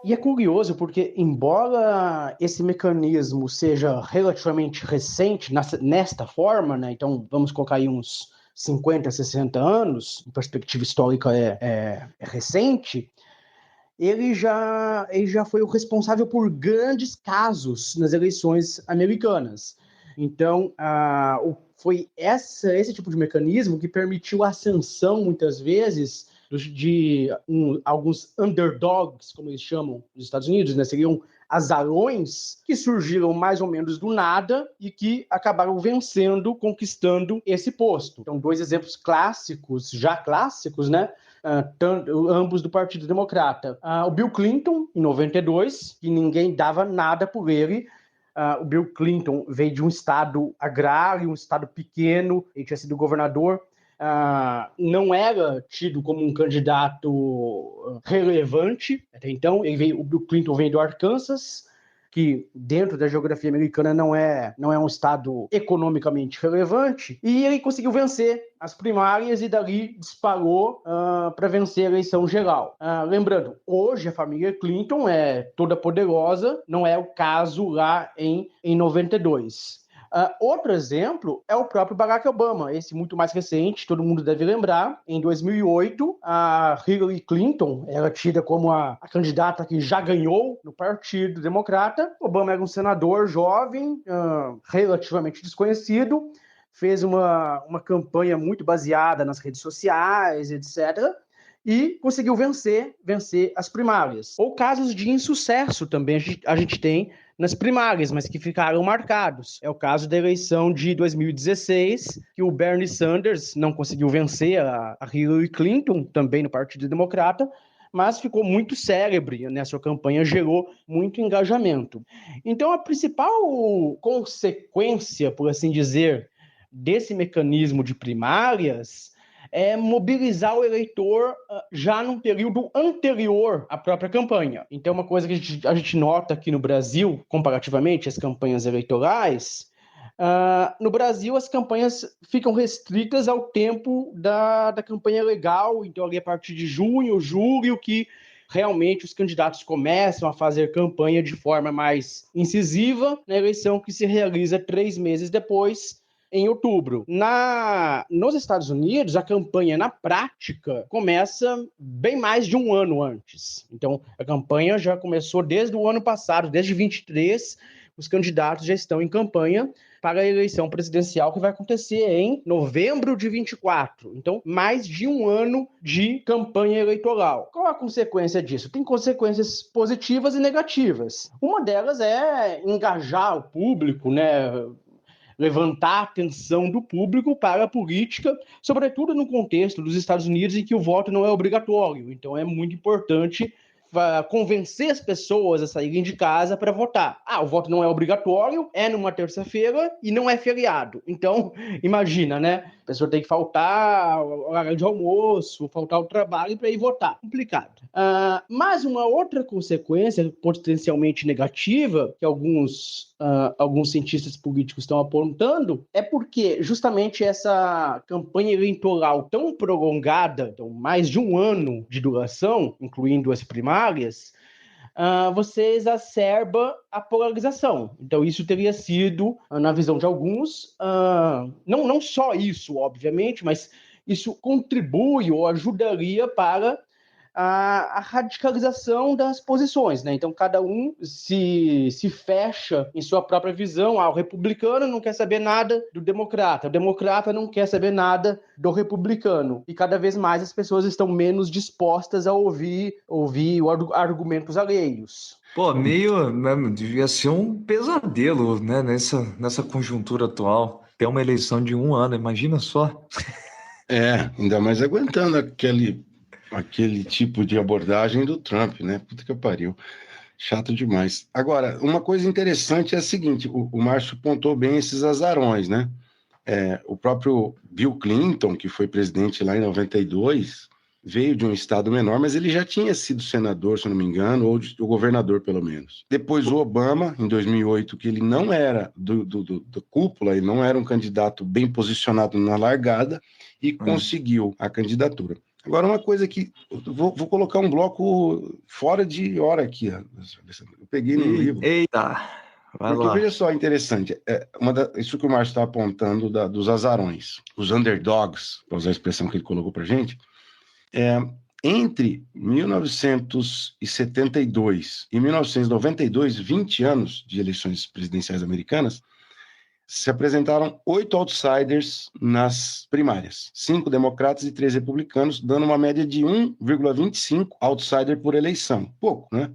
E é curioso porque, embora esse mecanismo seja relativamente recente nesta forma, né? Então vamos colocar aí uns 50, 60 anos, em perspectiva histórica é recente, ele já foi o responsável por grandes casos nas eleições americanas. Então, foi esse tipo de mecanismo que permitiu a ascensão, muitas vezes, de alguns underdogs, como eles chamam nos Estados Unidos, né? Seriam azarões que surgiram mais ou menos do nada e que acabaram vencendo, conquistando esse posto. Então, 2 exemplos clássicos, né? Ambos do Partido Democrata. O Bill Clinton, em 92, que ninguém dava nada por ele. O Bill Clinton veio de um estado agrário, um estado pequeno, ele tinha sido governador. Não era tido como um candidato relevante até então. O Bill Clinton veio do Arkansas, que dentro da geografia americana não é um estado economicamente relevante, e ele conseguiu vencer as primárias e dali disparou para vencer a eleição geral. Lembrando, hoje a família Clinton é toda poderosa, não é o caso lá em 92. Outro exemplo é o próprio Barack Obama, esse muito mais recente, todo mundo deve lembrar. Em 2008, a Hillary Clinton era tida como a candidata que já ganhou no Partido Democrata. Obama era um senador jovem, relativamente desconhecido, fez uma campanha muito baseada nas redes sociais, etc., e conseguiu vencer as primárias. Ou casos de insucesso também a gente tem nas primárias, mas que ficaram marcados. É o caso da eleição de 2016, que o Bernie Sanders não conseguiu vencer a Hillary Clinton, também no Partido Democrata, mas ficou muito célebre, né? Sua campanha gerou muito engajamento. Então, a principal consequência, por assim dizer, desse mecanismo de primárias é mobilizar o eleitor já num período anterior à própria campanha. Então, uma coisa que a gente nota aqui no Brasil, comparativamente às campanhas eleitorais, no Brasil as campanhas ficam restritas ao tempo da campanha legal, então ali a partir de junho, julho, que realmente os candidatos começam a fazer campanha de forma mais incisiva na eleição que se realiza 3 meses depois, em outubro. Nos Estados Unidos, a campanha, na prática, começa bem mais de um ano antes. Então, a campanha já começou desde o ano passado, desde 23, os candidatos já estão em campanha para a eleição presidencial que vai acontecer em novembro de 24. Então, mais de um ano de campanha eleitoral. Qual a consequência disso? Tem consequências positivas e negativas. Uma delas é engajar o público, né? Levantar a atenção do público para a política, sobretudo no contexto dos Estados Unidos em que o voto não é obrigatório. Então é muito importante convencer as pessoas a saírem de casa para votar. O voto não é obrigatório, é numa terça-feira e não é feriado. Então, imagina, né? A pessoa tem que faltar ao horário de almoço, faltar ao trabalho para ir votar. Complicado. Mas uma outra consequência potencialmente negativa que alguns cientistas políticos estão apontando é porque justamente essa campanha eleitoral tão prolongada, então mais de um ano de duração, incluindo as primárias, você exacerba a polarização. Então isso teria sido, na visão de alguns, não só isso, obviamente, mas isso contribui ou ajudaria para a radicalização das posições, né? Então cada um se fecha em sua própria visão. O republicano não quer saber nada do democrata, o democrata não quer saber nada do republicano, e cada vez mais as pessoas estão menos dispostas a ouvir argumentos alheios. Pô, meio, né, devia ser um pesadelo, né, nessa conjuntura atual. Ter uma eleição de um ano, imagina só. Ainda mais aguentando aquele tipo de abordagem do Trump, né? Puta que pariu. Chato demais. Agora, uma coisa interessante é a seguinte, o Márcio pontou bem esses azarões, né? O próprio Bill Clinton, que foi presidente lá em 92, veio de um estado menor, mas ele já tinha sido senador, se não me engano, ou o governador, pelo menos. Depois o Obama, em 2008, que ele não era do cúpula, ele não era um candidato bem posicionado na largada, e conseguiu a candidatura. Agora, uma coisa que... Vou colocar um bloco fora de hora aqui. Eu peguei no livro. Eita, vai porque lá. veja só, interessante. Isso que o Márcio está apontando dos azarões. Os underdogs, para usar a expressão que ele colocou para a gente. Entre 1972 e 1992, 20 anos de eleições presidenciais americanas, se apresentaram 8 outsiders nas primárias, 5 democratas e 3 republicanos, dando uma média de 1,25 outsider por eleição. Pouco, né?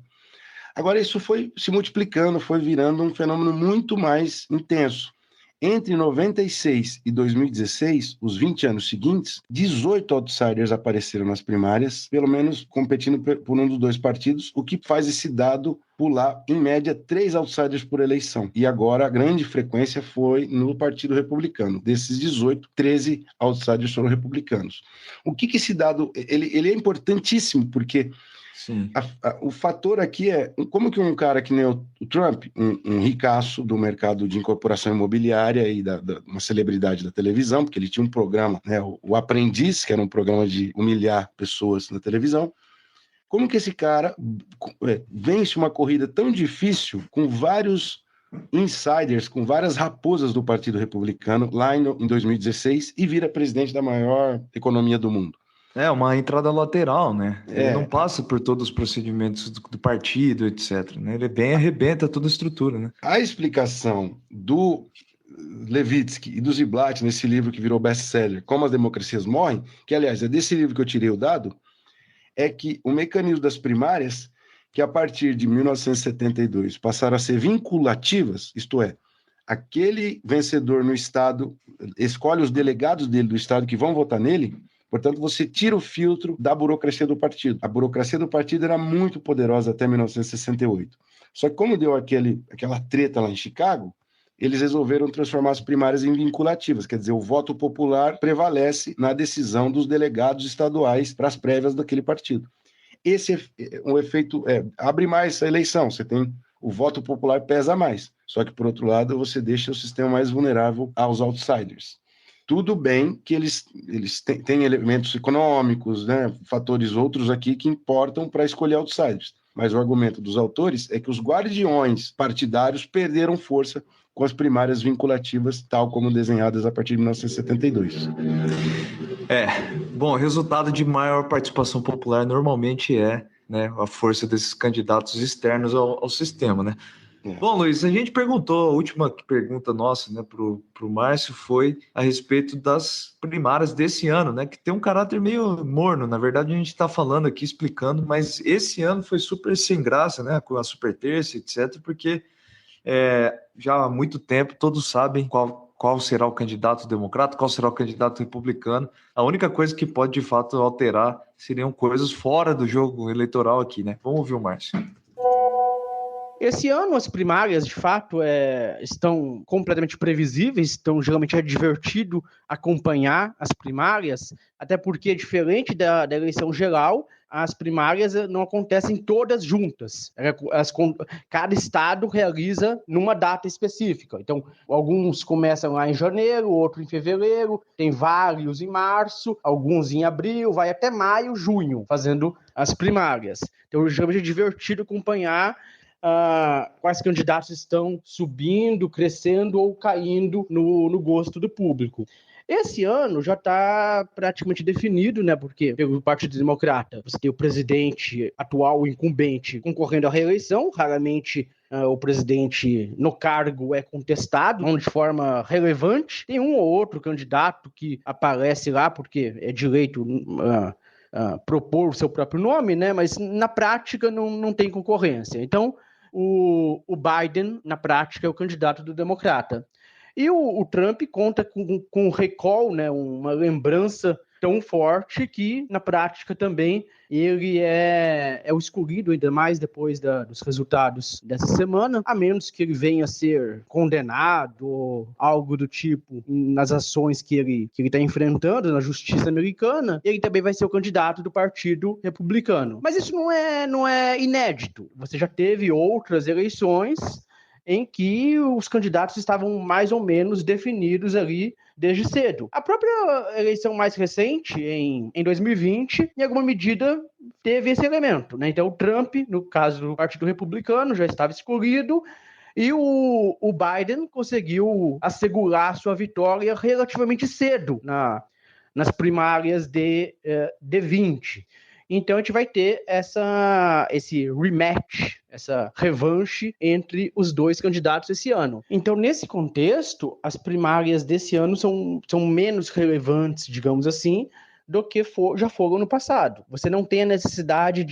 Agora, isso foi se multiplicando, foi virando um fenômeno muito mais intenso. Entre 96 e 2016, os 20 anos seguintes, 18 outsiders apareceram nas primárias, pelo menos competindo por um dos 2 partidos, o que faz esse dado pular, em média, 3 outsiders por eleição. E agora a grande frequência foi no Partido Republicano. Desses 18, 13 outsiders foram republicanos. O que esse dado... Ele é importantíssimo, porque... O fator aqui é como que um cara que nem o Trump, um ricaço do mercado de incorporação imobiliária e uma celebridade da televisão, porque ele tinha um programa, né, o Aprendiz, que era um programa de humilhar pessoas na televisão, como que esse cara vence uma corrida tão difícil com vários insiders, com várias raposas do Partido Republicano lá em 2016 e vira presidente da maior economia do mundo? Uma entrada lateral, né? Ele não passa por todos os procedimentos do partido, etc. Né? Ele arrebenta toda a estrutura, né? A explicação do Levitsky e do Ziblatt nesse livro que virou best-seller, Como as Democracias Morrem, que, aliás, é desse livro que eu tirei o dado, é que o mecanismo das primárias que a partir de 1972 passaram a ser vinculativas, isto é, aquele vencedor no estado escolhe os delegados dele do estado que vão votar nele. Portanto, você tira o filtro da burocracia do partido. A burocracia do partido era muito poderosa até 1968. Só que como deu aquela treta lá em Chicago, eles resolveram transformar as primárias em vinculativas, quer dizer, o voto popular prevalece na decisão dos delegados estaduais para as prévias daquele partido. Esse é um efeito, abre mais a eleição, você tem o voto popular pesa mais, só que, por outro lado, você deixa o sistema mais vulnerável aos outsiders. Tudo bem que eles têm elementos econômicos, né, fatores outros aqui que importam para escolher outsiders, mas o argumento dos autores é que os guardiões partidários perderam força com as primárias vinculativas, tal como desenhadas a partir de 1972. Bom, o resultado de maior participação popular normalmente é, né, a força desses candidatos externos ao sistema, né? Bom, Luiz, a gente perguntou, a última pergunta nossa, né, pro Márcio foi a respeito das primárias desse ano, né, que tem um caráter meio morno. Na verdade, a gente está falando aqui, explicando, mas esse ano foi super sem graça, né, com a super terça, etc., porque já há muito tempo todos sabem qual será o candidato democrata, qual será o candidato republicano. A única coisa que pode, de fato, alterar seriam coisas fora do jogo eleitoral aqui, né? Vamos ouvir o Márcio. Esse ano as primárias, de fato, estão completamente previsíveis, então geralmente é divertido acompanhar as primárias, até porque, diferente da eleição geral, as primárias não acontecem todas juntas. Cada estado realiza numa data específica. Então, alguns começam lá em janeiro, outro em fevereiro, tem vários em março, alguns em abril, vai até maio, junho, fazendo as primárias. Então, geralmente é divertido acompanhar quais candidatos estão subindo, crescendo ou caindo no gosto do público. Esse ano já está praticamente definido, né? Porque pelo Partido Democrata você tem o presidente atual, o incumbente, concorrendo à reeleição. Raramente o presidente no cargo é contestado, não de forma relevante. Tem um ou outro candidato que aparece lá porque é direito propor o seu próprio nome, né? Mas na prática não tem concorrência. Então, o Biden, na prática, é o candidato do democrata. E o Trump conta com um recall, né, uma lembrança tão forte que, na prática, também ele é o escolhido, ainda mais depois dos resultados dessa semana, a menos que ele venha a ser condenado ou algo do tipo nas ações que ele está enfrentando na justiça americana, ele também vai ser o candidato do Partido Republicano. Mas isso não é inédito. Você já teve outras eleições em que os candidatos estavam mais ou menos definidos ali desde cedo. A própria eleição mais recente, em 2020, em alguma medida teve esse elemento, né? Então o Trump, no caso do Partido Republicano, já estava escolhido, e o Biden conseguiu assegurar sua vitória relativamente cedo nas primárias de 20. Então a gente vai ter esse rematch, essa revanche entre os dois candidatos esse ano. Então, nesse contexto, as primárias desse ano são menos relevantes, digamos assim, do que já foram no passado. Você não tem a necessidade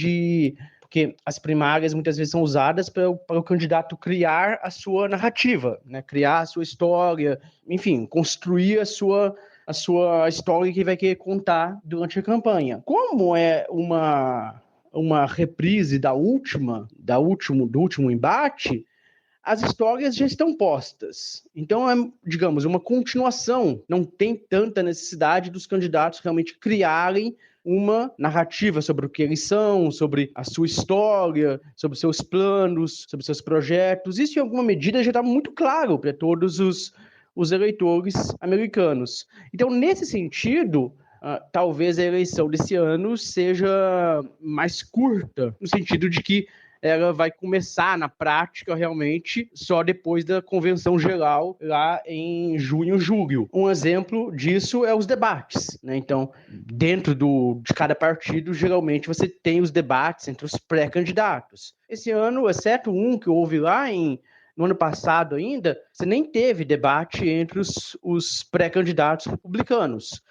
porque as primárias muitas vezes são usadas para o candidato criar a sua narrativa, né? Criar a sua história, enfim, construir a sua história que vai querer contar durante a campanha. Como é uma reprise do último embate, as histórias já estão postas. Então, digamos, uma continuação. Não tem tanta necessidade dos candidatos realmente criarem uma narrativa sobre o que eles são, sobre a sua história, sobre seus planos, sobre seus projetos. Isso, em alguma medida, já está muito claro para todos os eleitores americanos. Então, nesse sentido, talvez a eleição desse ano seja mais curta, no sentido de que ela vai começar na prática realmente só depois da convenção geral lá em junho, julho. Um exemplo disso é os debates, né? Então, dentro de cada partido, geralmente você tem os debates entre os pré-candidatos. Esse ano, exceto um que houve lá no ano passado ainda, você nem teve debate entre os pré-candidatos republicanos.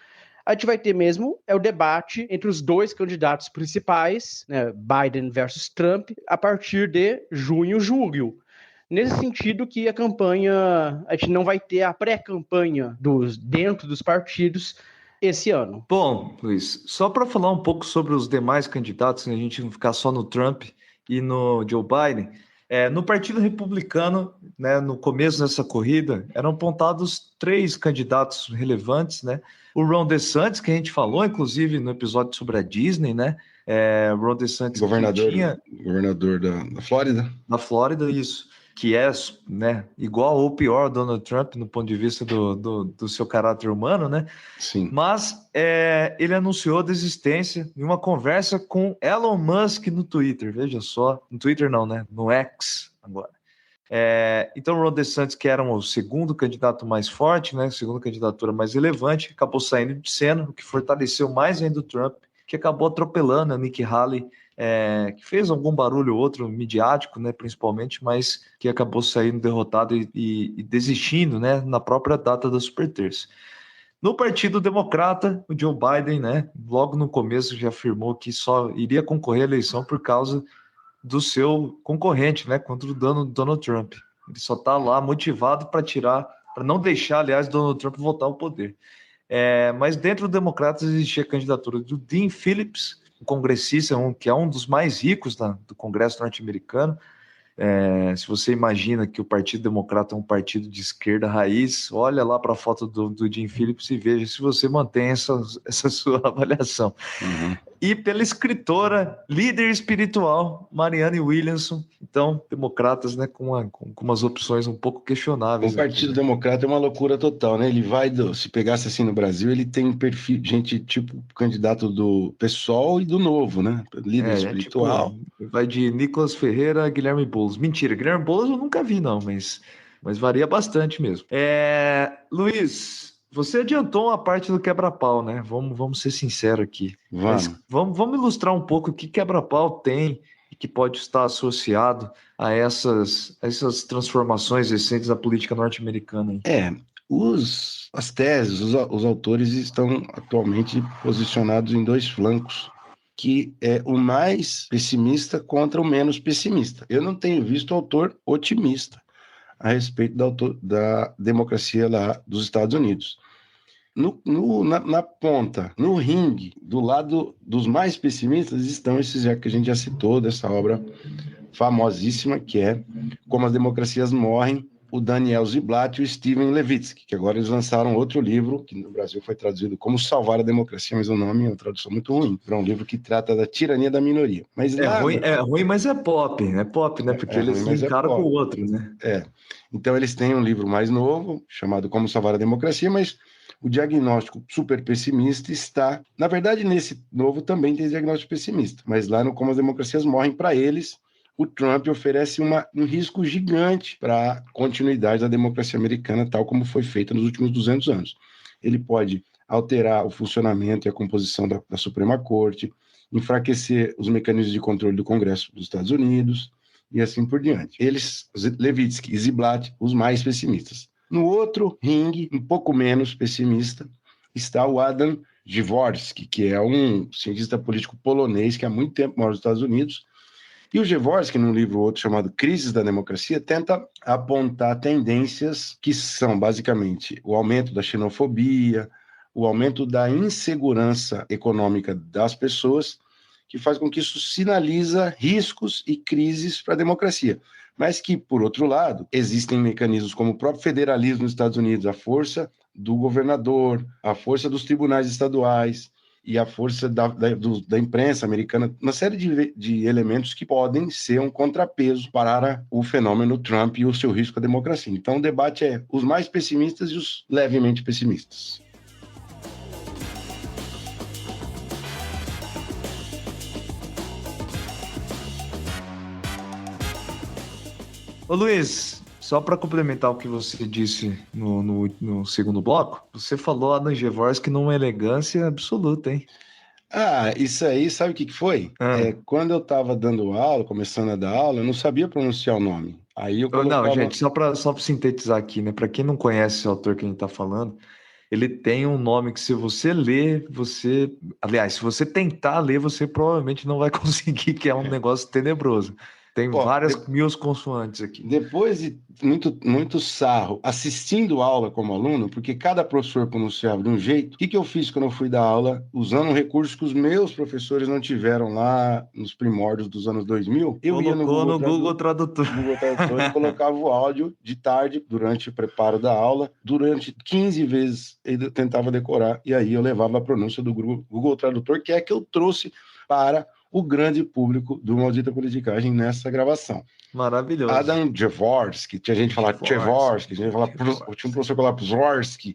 a gente vai ter mesmo o debate entre os dois candidatos principais, né, Biden versus Trump, a partir de junho, julho. Nesse sentido que a gente não vai ter a pré-campanha dentro dos partidos esse ano. Bom, Luiz, só para falar um pouco sobre os demais candidatos, né, a gente não ficar só no Trump e no Joe Biden, no Partido Republicano, né, no começo dessa corrida, eram apontados 3 candidatos relevantes, né? O Ron DeSantis, que a gente falou, inclusive, no episódio sobre a Disney, né? O Ron DeSantis governador da Flórida. Da Flórida, isso. Que é, né, igual ou pior Donald Trump no ponto de vista do seu caráter humano, né? Sim. Mas ele anunciou a desistência em uma conversa com Elon Musk no Twitter, veja só. No Twitter não, né? No X agora. Então, o Ron DeSantis, que era o segundo candidato mais forte, né? Segunda candidatura mais relevante, acabou saindo de cena, o que fortaleceu mais ainda o Trump, que acabou atropelando a Nikki Haley, que fez algum barulho ou outro midiático, né, principalmente, mas que acabou saindo derrotado e desistindo, né, na própria data da Super Terça. No Partido Democrata, o Joe Biden, né, logo no começo já afirmou que só iria concorrer à eleição por causa do seu concorrente, né, contra o Donald Trump. Ele só está lá motivado para não deixar, aliás, Donald Trump voltar ao poder. Mas dentro do Democratas existia a candidatura do Dean Phillips, um congressista, que é um dos mais ricos do Congresso norte-americano. Se você imagina que o Partido Democrata é um partido de esquerda raiz, olha lá para a foto do Dean Phillips e veja se você mantém essa sua avaliação. Uhum. E pela escritora, líder espiritual, Marianne Williamson. Então, democratas, né, com umas opções um pouco questionáveis. O Partido Democrata é uma loucura total, né? Ele se pegasse assim no Brasil, ele tem perfil, gente tipo candidato do PSOL e do Novo, né? Líder espiritual. Tipo, vai de Nicolas Ferreira a Guilherme Boulos. Mentira, Guilherme Boulos eu nunca vi, não, mas varia bastante mesmo. Luiz, você adiantou uma parte do quebra-pau, né? Vamos ser sinceros aqui. Vamos ilustrar um pouco o que quebra-pau tem e que pode estar associado a essas transformações recentes da política norte-americana. As teses, os autores estão atualmente posicionados em 2 flancos, que é o mais pessimista contra o menos pessimista. Eu não tenho visto autor otimista a respeito da democracia lá dos Estados Unidos. Na ponta, no ringue, do lado dos mais pessimistas, estão esses que a gente já citou, dessa obra famosíssima, que é Como as Democracias Morrem, o Daniel Ziblatt e o Steven Levitsky, que agora eles lançaram outro livro, que no Brasil foi traduzido como Salvar a Democracia, mas o nome é uma tradução muito ruim, para um livro que trata da tirania da minoria. Mas ruim, mas é pop, né? Porque eles linkaram com o outro, né? Então eles têm um livro mais novo, chamado Como Salvar a Democracia, mas o diagnóstico super pessimista está... Na verdade, nesse novo também tem diagnóstico pessimista, mas lá no Como as Democracias Morrem, para eles, o Trump oferece um risco gigante para a continuidade da democracia americana, tal como foi feita nos últimos 200 anos. Ele pode alterar o funcionamento e a composição da Suprema Corte, enfraquecer os mecanismos de controle do Congresso dos Estados Unidos, e assim por diante. Eles, Levitsky e Ziblatt, os mais pessimistas. No outro ringue, um pouco menos pessimista, está o Adam Dvorsky, que é um cientista político polonês que há muito tempo mora nos Estados Unidos. E o Dvorsky, num livro outro chamado Crises da Democracia, tenta apontar tendências que são, basicamente, o aumento da xenofobia, o aumento da insegurança econômica das pessoas, que faz com que isso sinaliza riscos e crises para a democracia. Mas que, por outro lado, existem mecanismos como o próprio federalismo nos Estados Unidos, a força do governador, a força dos tribunais estaduais e a força da imprensa americana, uma série de elementos que podem ser um contrapeso para o fenômeno Trump e o seu risco à democracia. Então, o debate é os mais pessimistas e os levemente pessimistas. Ô Luiz, só para complementar o que você disse no segundo bloco, você falou Adam Dvorsky numa elegância absoluta, hein? Isso aí, sabe o que foi? Quando eu estava dando aula, começando a dar aula, eu não sabia pronunciar o nome. Aí eu colocava... Não, gente, só para sintetizar aqui, né? Para quem não conhece esse autor que a gente está falando, ele tem um nome que se você ler, aliás, se você tentar ler, você provavelmente não vai conseguir, que é um negócio tenebroso. Tem Ó, várias mil consoantes aqui. depois de muito sarro assistindo aula como aluno, porque cada professor pronunciava de um jeito, o que eu fiz quando eu fui dar aula, usando um recurso que os meus professores não tiveram lá nos primórdios dos anos 2000? Eu ia no Colocou no Google Google Tradutor. Tradutor e colocava o áudio de tarde, durante o preparo da aula, durante 15 vezes ele tentava decorar, e aí eu levava a pronúncia do Google Tradutor, que é que eu trouxe para o grande público do Maldita Politicagem nessa gravação. Maravilhoso. Adam Dvorsky, tinha gente que falava Tchevorsky, tinha um professor que falava Pzorsky,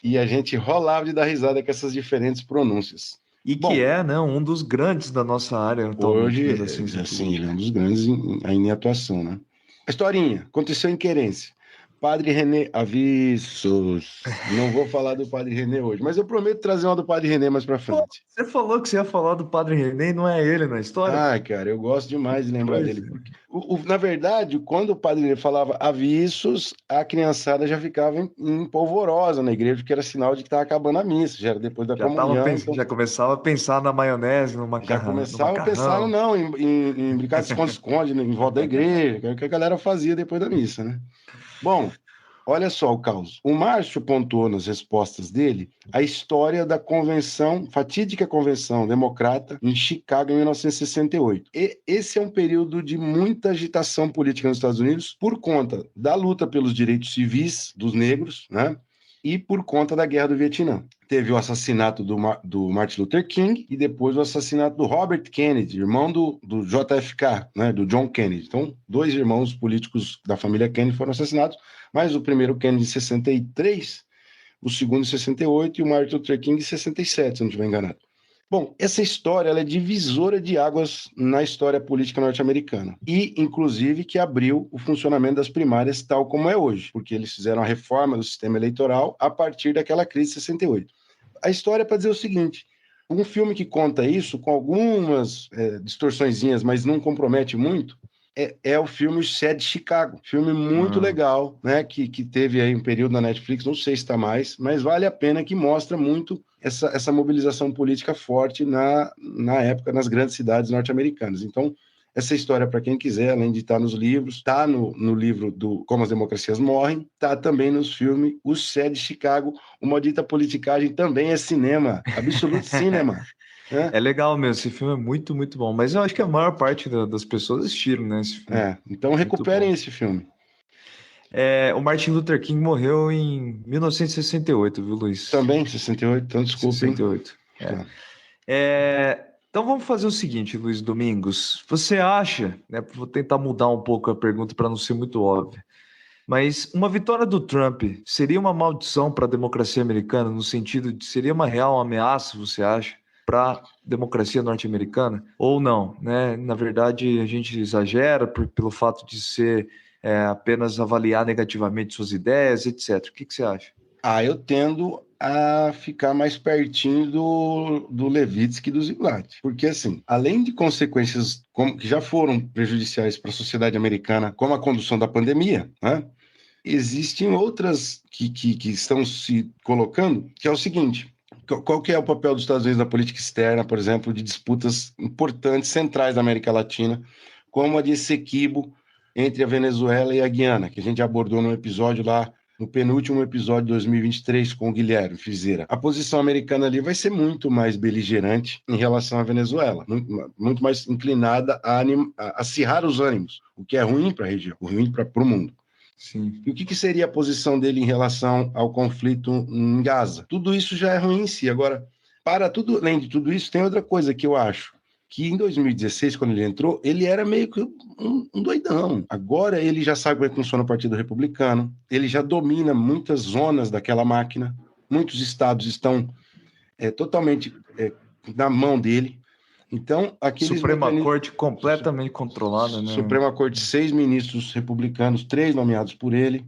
e a gente rolava de dar risada com essas diferentes pronúncias. E que é, né, um dos grandes da nossa área atualmente. Hoje, Da ciência assim, ele é um dos grandes em atuação, né? A historinha aconteceu em Querência. Padre René, avisos. Não vou falar do Padre René hoje, mas eu prometo trazer uma do Padre René mais pra frente. Você falou que você ia falar do Padre René e não é ele na história? Ah, cara, eu gosto demais de lembrar Pois dele. é. Na verdade, quando o Padre René falava avisos, a criançada já ficava em polvorosa na igreja, porque era sinal de que estava acabando a missa, já era depois da comunhão. Então... já começava a pensar na maionese, no Já macarrão. começava a pensar, não, em brincar de esconde-esconde, né, em volta da igreja, que é o que a galera fazia depois da missa, né? Bom, olha só o caos. O Márcio pontuou nas respostas dele a história da convenção, fatídica convenção democrata em Chicago em 1968. E esse é um período de muita agitação política nos Estados Unidos por conta da luta pelos direitos civis dos negros, né? E por conta da Guerra do Vietnã. Teve o assassinato do Martin Luther King e depois o assassinato do Robert Kennedy, irmão do JFK, né, do John Kennedy. Então, 2 irmãos políticos da família Kennedy foram assassinados, mas o primeiro Kennedy em 63, o segundo em 68 e o Martin Luther King em 67, se não estiver enganado. Bom, essa história ela é divisora de águas na história política norte-americana e, inclusive, que abriu o funcionamento das primárias tal como é hoje, porque eles fizeram a reforma do sistema eleitoral a partir daquela crise de 68. A história é para dizer o seguinte, um filme que conta isso, com algumas distorçõezinhas, mas não compromete muito, é o filme Os Sete de Chicago. Filme muito legal, né? Que teve aí um período na Netflix, não sei se está mais, mas vale a pena, que mostra muito essa mobilização política forte na época, nas grandes cidades norte-americanas. Então, essa história, para quem quiser, além de estar nos livros, está no livro do Como as Democracias Morrem, está também nos filmes Os Sete de Chicago. O Maldita Politicagem também é cinema, absoluto cinema. É legal mesmo, esse filme é muito, muito bom. Mas eu acho que a maior parte das pessoas assistiram, né, esse filme. Então recuperem esse filme. O Martin Luther King morreu em 1968, viu, Luiz? Também, 68, então desculpa. 68. Então vamos fazer o seguinte, Luiz Domingos. Você acha, né, vou tentar mudar um pouco a pergunta para não ser muito óbvia, mas uma vitória do Trump seria uma maldição para a democracia americana, no sentido de seria uma real ameaça, você acha, para a democracia norte-americana? Ou não, né? Na verdade, a gente exagera pelo fato de ser apenas avaliar negativamente suas ideias, etc. O que você acha? Eu tendo a ficar mais pertinho do Levitsky e do Ziblatt. Porque, assim, além de consequências que já foram prejudiciais para a sociedade americana, como a condução da pandemia, né? Existem outras que estão se colocando, que é o seguinte: qual que é o papel dos Estados Unidos na política externa, por exemplo, de disputas importantes, centrais da América Latina, como a de Essequibo entre a Venezuela e a Guiana, que a gente abordou no episódio lá, no penúltimo episódio de 2023 com o Guilherme Frizeira. A posição americana ali vai ser muito mais beligerante em relação à Venezuela, muito mais inclinada a acirrar os ânimos, o que é ruim para a região, ruim para o mundo. Sim. E o que seria a posição dele em relação ao conflito em Gaza? Tudo isso já é ruim em si. Agora, além de tudo isso, tem outra coisa que eu acho, que em 2016, quando ele entrou, ele era meio que um doidão. Agora ele já sabe como é que funciona o Partido Republicano, ele já domina muitas zonas daquela máquina, muitos estados estão totalmente na mão dele. Então, Suprema Corte completamente controlada, né? Suprema Corte, 6 ministros republicanos, 3 nomeados por ele.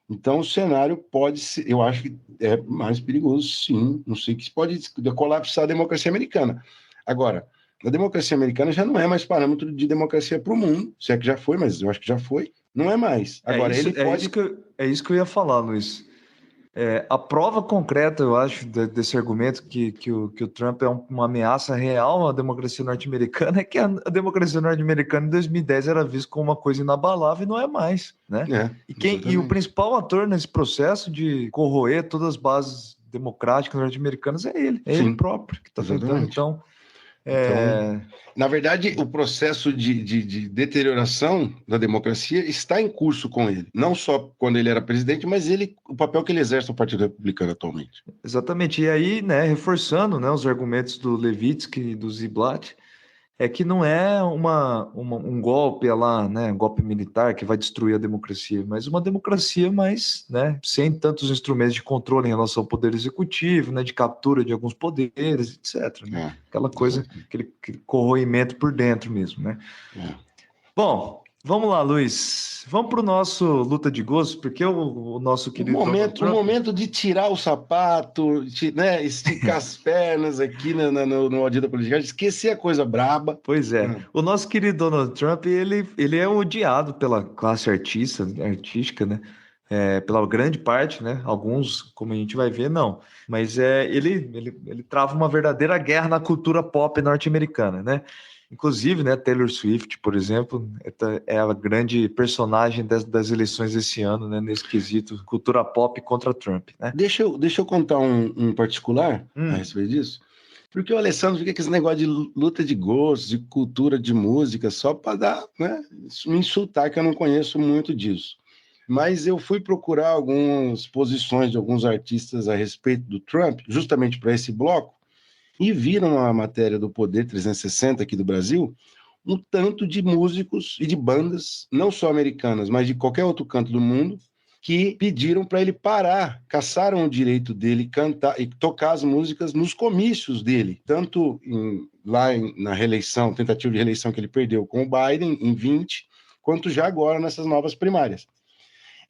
Então, o cenário pode ser, eu acho que é mais perigoso, sim. Não sei, que pode colapsar a democracia americana. Agora, a democracia americana já não é mais parâmetro de democracia para o mundo, se é que já foi, mas eu acho que já foi. Não é mais. Agora, ele pode... É isso que eu ia falar, Luiz. A prova concreta, eu acho, desse argumento que o Trump é uma ameaça real à democracia norte-americana é que a democracia norte-americana em 2010 era vista como uma coisa inabalável e não é mais, né? E o Exatamente. principal ator nesse processo de corroer todas as bases democráticas norte-americanas é ele Sim, próprio que está tentando. exatamente. Então, Então, na verdade, o processo de deterioração da democracia está em curso com ele. Não só quando ele era presidente, mas o papel que ele exerce no Partido Republicano atualmente. exatamente. E aí, né, reforçando, né, os argumentos do Levitsky e do Ziblatt, é que não é um golpe lá, né, um golpe militar que vai destruir a democracia, mas uma democracia mais, né, sem tantos instrumentos de controle em relação ao poder executivo, né, de captura de alguns poderes, etc. Né? Aquela coisa, aquele corroimento por dentro mesmo, né? Bom, vamos lá, Luiz. Vamos para o nosso luta de gosto, porque o nosso querido Donald Trump... O momento de tirar o sapato, né, esticar as pernas aqui no Maldita Politicagem, esquecer a coisa braba. Pois é. O nosso querido Donald Trump, ele é odiado pela classe artística, né? Pela grande parte, né? Alguns, como a gente vai ver, não. Mas ele trava uma verdadeira guerra na cultura pop norte-americana, né? Inclusive, né, Taylor Swift, por exemplo, é a grande personagem das eleições desse ano, né? Nesse quesito, cultura pop contra Trump, né? Deixa eu contar um particular a respeito disso. Porque o Alessandro fica com esse negócio de luta de gostos, de cultura de música, só para dar, né, me insultar, que eu não conheço muito disso. Mas eu fui procurar algumas posições de alguns artistas a respeito do Trump, justamente para esse bloco, e vi numa matéria do Poder 360 aqui do Brasil, um tanto de músicos e de bandas, não só americanas, mas de qualquer outro canto do mundo, que pediram para ele parar, caçaram o direito dele cantar e tocar as músicas nos comícios dele, tanto na reeleição, tentativa de reeleição que ele perdeu com o Biden em 20, quanto já agora nessas novas primárias.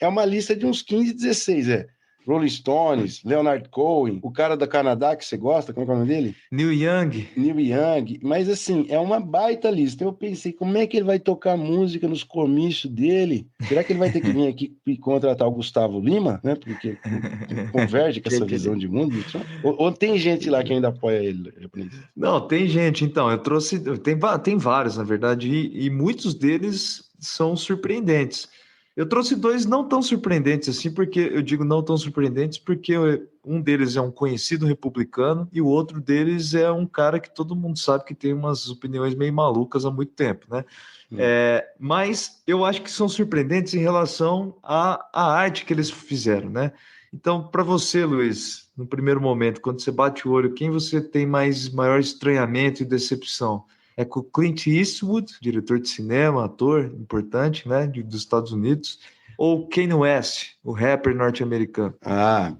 É uma lista de uns 15, 16, Rolling Stones, Leonard Cohen, o cara da Canadá que você gosta, como é o nome dele? Neil Young, mas assim, é uma baita lista. Eu pensei, como é que ele vai tocar música nos comícios dele? Será que ele vai ter que vir aqui e contratar o Gustavo Lima, né? Porque converge com essa visão de mundo do Trump? Ou tem gente lá que ainda apoia ele? Não, tem gente, então, tem vários, na verdade, e muitos deles são surpreendentes. Eu trouxe dois não tão surpreendentes assim, porque eu digo não tão surpreendentes porque um deles é um conhecido republicano e o outro deles é um cara que todo mundo sabe que tem umas opiniões meio malucas há muito tempo, né? Mas eu acho que são surpreendentes em relação à arte que eles fizeram, né? Então, para você, Luiz, no primeiro momento, quando você bate o olho, quem você tem maior estranhamento e decepção? É com o Clint Eastwood, diretor de cinema, ator importante, né, dos Estados Unidos, ou Kanye West, o rapper norte-americano?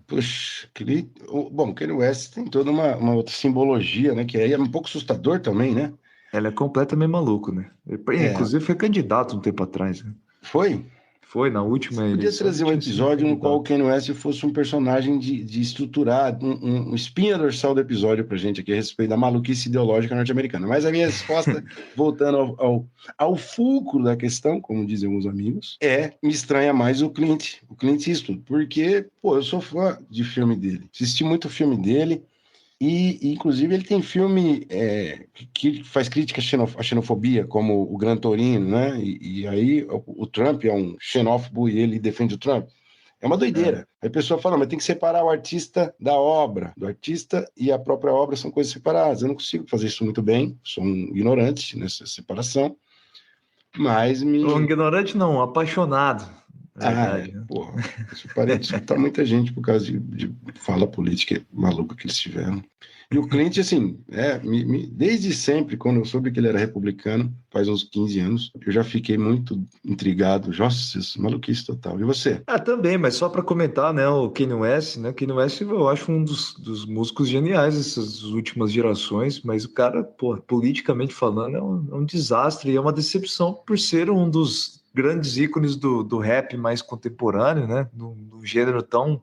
Puxa, Kanye West tem toda uma outra simbologia, né, que aí é um pouco assustador também, né? Ele é completamente maluco, né? Ele, inclusive foi candidato um tempo atrás, né? Foi? Foi, na última Podia eleição. trazer um episódio no qual o Kanye West fosse um personagem de estruturar, um espinha dorsal do episódio pra gente aqui a respeito da maluquice ideológica norte-americana. Mas a minha resposta, voltando ao fulcro da questão, como dizem alguns amigos, me estranha mais o Clint Eastwood, porque, eu sou fã de filme dele. Assisti muito filme dele. E, inclusive, ele tem filme que faz crítica à xenofobia, como o Gran Torino, né? E aí o Trump é um xenófobo e ele defende o Trump. É uma doideira. Aí a pessoa fala, mas tem que separar o artista da obra. Do artista e a própria obra são coisas separadas. Eu não consigo fazer isso muito bem, sou um ignorante nessa separação, mas Um ignorante não, um apaixonado. Isso parei de escutar muita gente por causa de fala política maluca que eles tiveram. E o Clint, assim, desde sempre, quando eu soube que ele era republicano, faz uns 15 anos, eu já fiquei muito intrigado. Nossa, isso, maluquice total. E você? Também, mas só para comentar, né, o Kanye West, né, Kanye West eu acho um dos músicos geniais dessas últimas gerações, mas o cara, politicamente falando, é um desastre e é uma decepção por ser um dos grandes ícones do rap mais contemporâneo, né, do gênero tão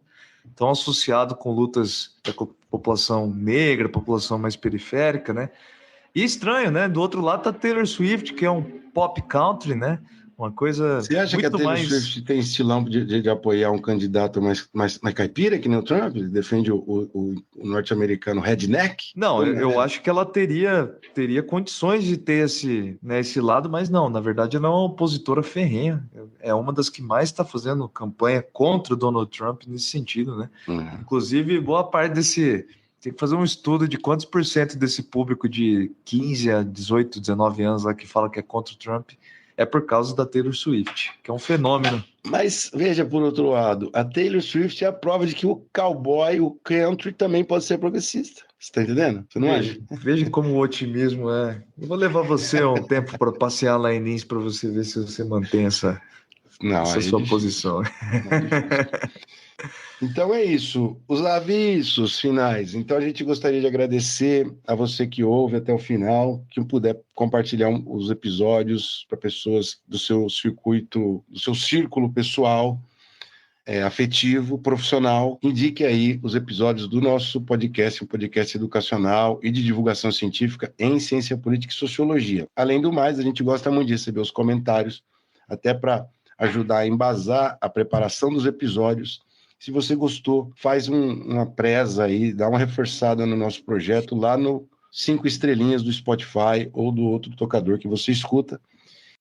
associado com lutas da população negra, população mais periférica, né? E estranho, né? Do outro lado tá Taylor Swift, que é um pop country, né? Uma coisa Você acha que a muito Taylor mais... Swift tem estilão de apoiar um candidato mais caipira que nem o Trump? Ele defende o norte-americano redneck? Não, Como eu é? acho que ela teria condições de ter esse lado, mas não, na verdade ela é uma opositora ferrenha, é uma das que mais está fazendo campanha contra o Donald Trump nesse sentido, né? Uhum. Inclusive, boa parte tem que fazer um estudo de quantos por cento desse público de 15 a 18, 19 anos lá que fala que é contra o Trump é por causa da Taylor Swift, que é um fenômeno. Mas veja, por outro lado, a Taylor Swift é a prova de que o cowboy, o country, também pode ser progressista. Você tá entendendo? Você não acha? Veja como o otimismo é. Eu vou levar você um tempo para passear lá em Nice para você ver se você mantém essa Não, aí é sua difícil. posição. Não, é difícil. Então é isso, os avisos finais. Então a gente gostaria de agradecer a você que ouve até o final, que puder compartilhar os episódios para pessoas do seu circuito, do seu círculo pessoal, afetivo, profissional. Indique aí os episódios do nosso podcast, um podcast educacional e de divulgação científica em ciência política e sociologia. Além do mais, a gente gosta muito de receber os comentários, até para ajudar a embasar a preparação dos episódios. Se você gostou, faz uma presa aí, dá uma reforçada no nosso projeto lá no 5 estrelinhas do Spotify ou do outro tocador que você escuta.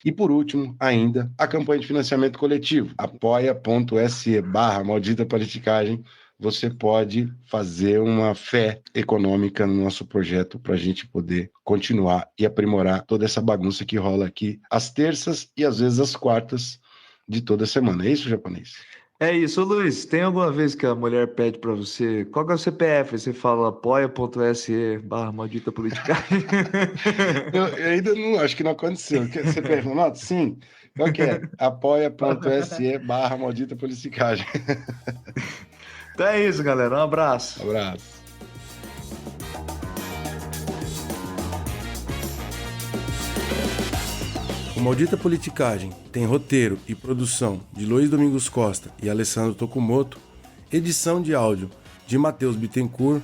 E por último, ainda, a campanha de financiamento coletivo, apoia.se/maldita politicagem. Você pode fazer uma fé econômica no nosso projeto para a gente poder continuar e aprimorar toda essa bagunça que rola aqui às terças e às vezes às quartas de toda semana. É isso, japonês? É isso, Luiz. Tem alguma vez que a mulher pede para você qual que é o CPF? Você fala apoia.se/maldita politicagem. Eu ainda não, acho que não aconteceu. CPF, não? Sim. Qual que é? apoia.se/maldita politicagem. Então é isso, galera. Um abraço. Abraço. O Maldita Politicagem tem roteiro e produção de Luiz Domingos Costa e Alessandro Tokumoto, edição de áudio de Matheus Bittencourt,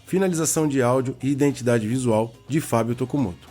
finalização de áudio e identidade visual de Fábio Tokumoto.